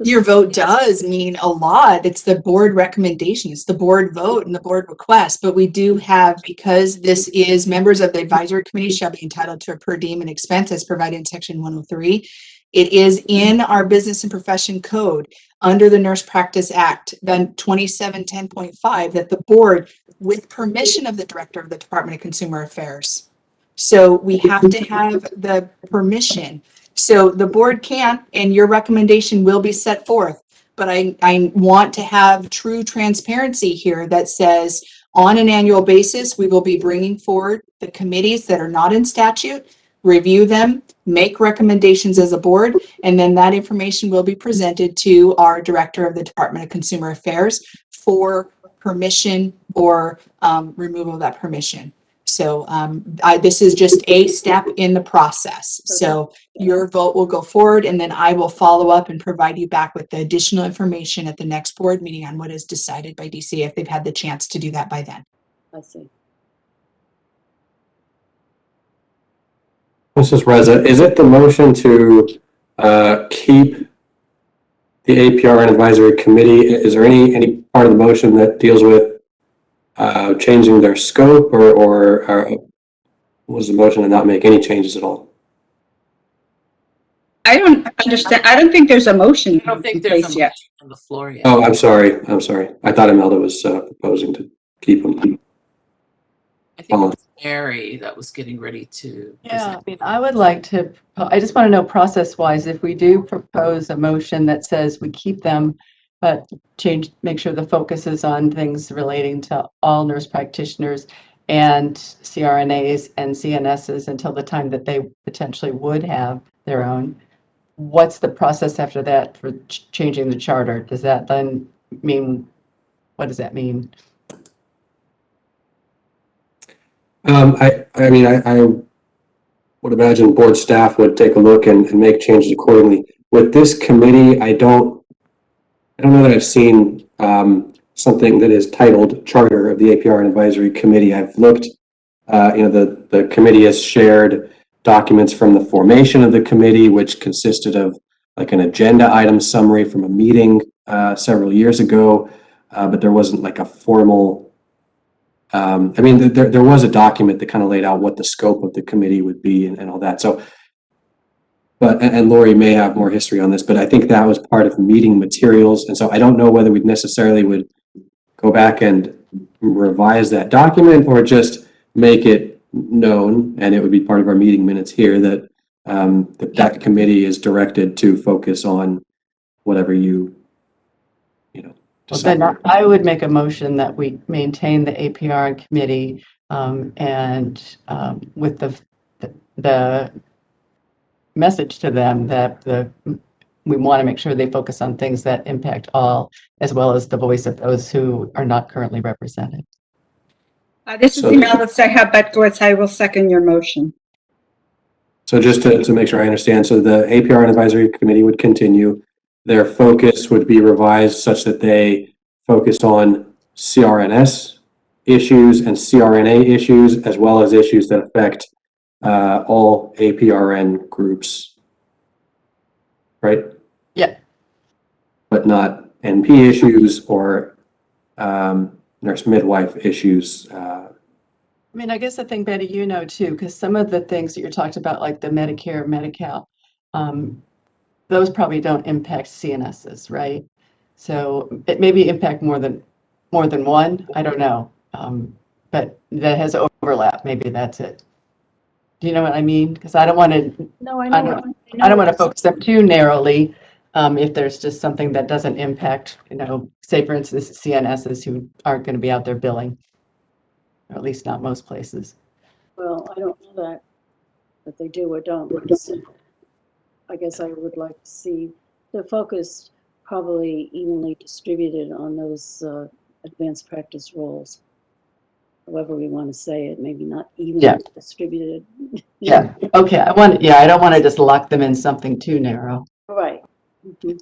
Your vote does mean a lot. It's the board recommendation. It's the board vote and the board request. But we do have, because this is members of the advisory committee shall be entitled to a per diem and expense as provided in section 103. It is in our business and profession code under the Nurse Practice Act, then 2710.5, that the board, with permission of the director of the Department of Consumer Affairs. So we have to have the permission. So the board can, and your recommendation will be set forth, but I want to have true transparency here that says on an annual basis, we will be bringing forward the committees that are not in statute, review them, make recommendations as a board, and then that information will be presented to our director of the Department of Consumer Affairs for permission or removal of that permission. So this is just a step in the process. So your vote will go forward, and then I will follow up and provide you back with the additional information at the next board meeting on what is decided by DC if they've had the chance to do that by then. I see. Mrs. Reza, is it the motion to keep the APRN Advisory Committee? Is there any part of the motion that deals with changing their scope, or was the motion to not make any changes at all? I don't understand. I don't think there's a motion I don't think in there's a place motion yet. on the floor yet. Oh, I'm sorry. I thought Imelda was proposing to keep them. I think it was Mary that was getting ready to. Yeah, I mean, I would like to, I just want to know process-wise, if we do propose a motion that says we keep them, but make sure the focus is on things relating to all nurse practitioners and CRNAs and CNSs until the time that they potentially would have their own. What's the process after that for changing the charter? Does that then mean, what does that mean? I mean, I would imagine board staff would take a look and make changes accordingly. With this committee, I don't know that I've seen something that is titled Charter of the APRN Advisory Committee. I've looked, the committee has shared documents from the formation of the committee, which consisted of like an agenda item summary from a meeting several years ago, but there wasn't like a formal, there was a document that kind of laid out what the scope of the committee would be and all that. So, and Lori may have more history on this, but I think that was part of meeting materials. And so I don't know whether we necessarily would go back and revise that document or just make it known, and it would be part of our meeting minutes here, that that committee is directed to focus on whatever you decide. Well, then I would make a motion that we maintain the APRN committee and with the message to them that we want to make sure they focus on things that impact all, as well as the voice of those who are not currently represented. This is Imelda Ceja-Betkowitz. I will second your motion. So just to make sure I understand, so the APRN Advisory Committee would continue. Their focus would be revised such that they focus on CRNS issues and CRNA issues, as well as issues that affect all APRN groups, right? Yeah. But not NP issues or nurse midwife issues. I mean, I guess the thing, Betty, you know too, because some of the things that you're talking about, like the Medicare, Medi-Cal, those probably don't impact CNSs, right? So it maybe impact more than one. I don't know, but that has overlap. Maybe that's it. Do you know what I mean? Because I don't want to. No, I I know. don't want to focus them too narrowly. If there's just something that doesn't impact, say for instance, CNSs who aren't going to be out there billing, or at least not most places. Well, I don't know that they do or don't. I guess I would like to see the focus probably evenly distributed on those advanced practice roles. However we want to say it, maybe not evenly distributed. Yeah. Okay. I don't want to just lock them in something too narrow. Right. Mm-hmm.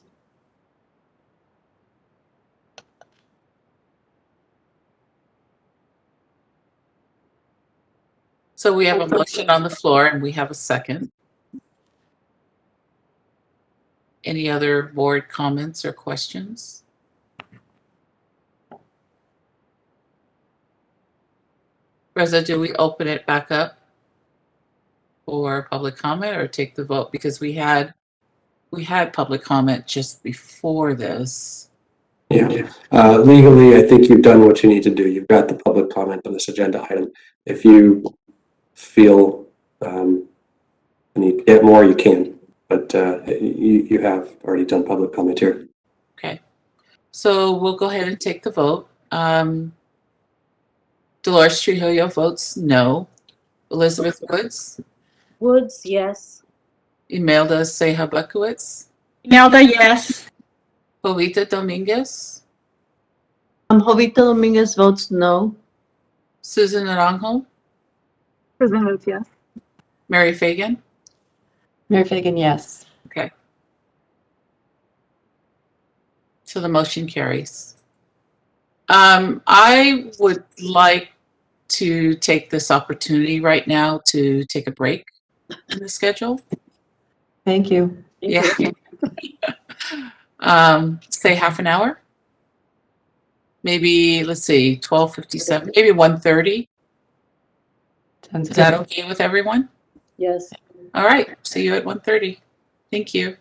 So we have a motion on the floor and we have a second. Any other board comments or questions? Reza, do we open it back up for public comment or take the vote? Because we had public comment just before this. Yeah. Legally, I think you've done what you need to do. You've got the public comment on this agenda item. If you feel you need to get more, you can. But you have already done public comment here. Okay. So we'll go ahead and take the vote. Dolores Trujillo votes no. Elizabeth Woods? Woods, yes. Imelda Ceja-Betkowitz? Imelda, yes. Jovita Dominguez? Jovita Dominguez votes no. Susan Naranjo? Susan votes yes. Mary Fagan? Mary Fagan, yes. Okay. So the motion carries. I would like to take this opportunity right now to take a break in the schedule. Thank you. Yeah. Say half an hour. Maybe, let's see, 12:57, maybe 1:30. Is that okay with everyone? Yes. All right. See you at 1:30. Thank you.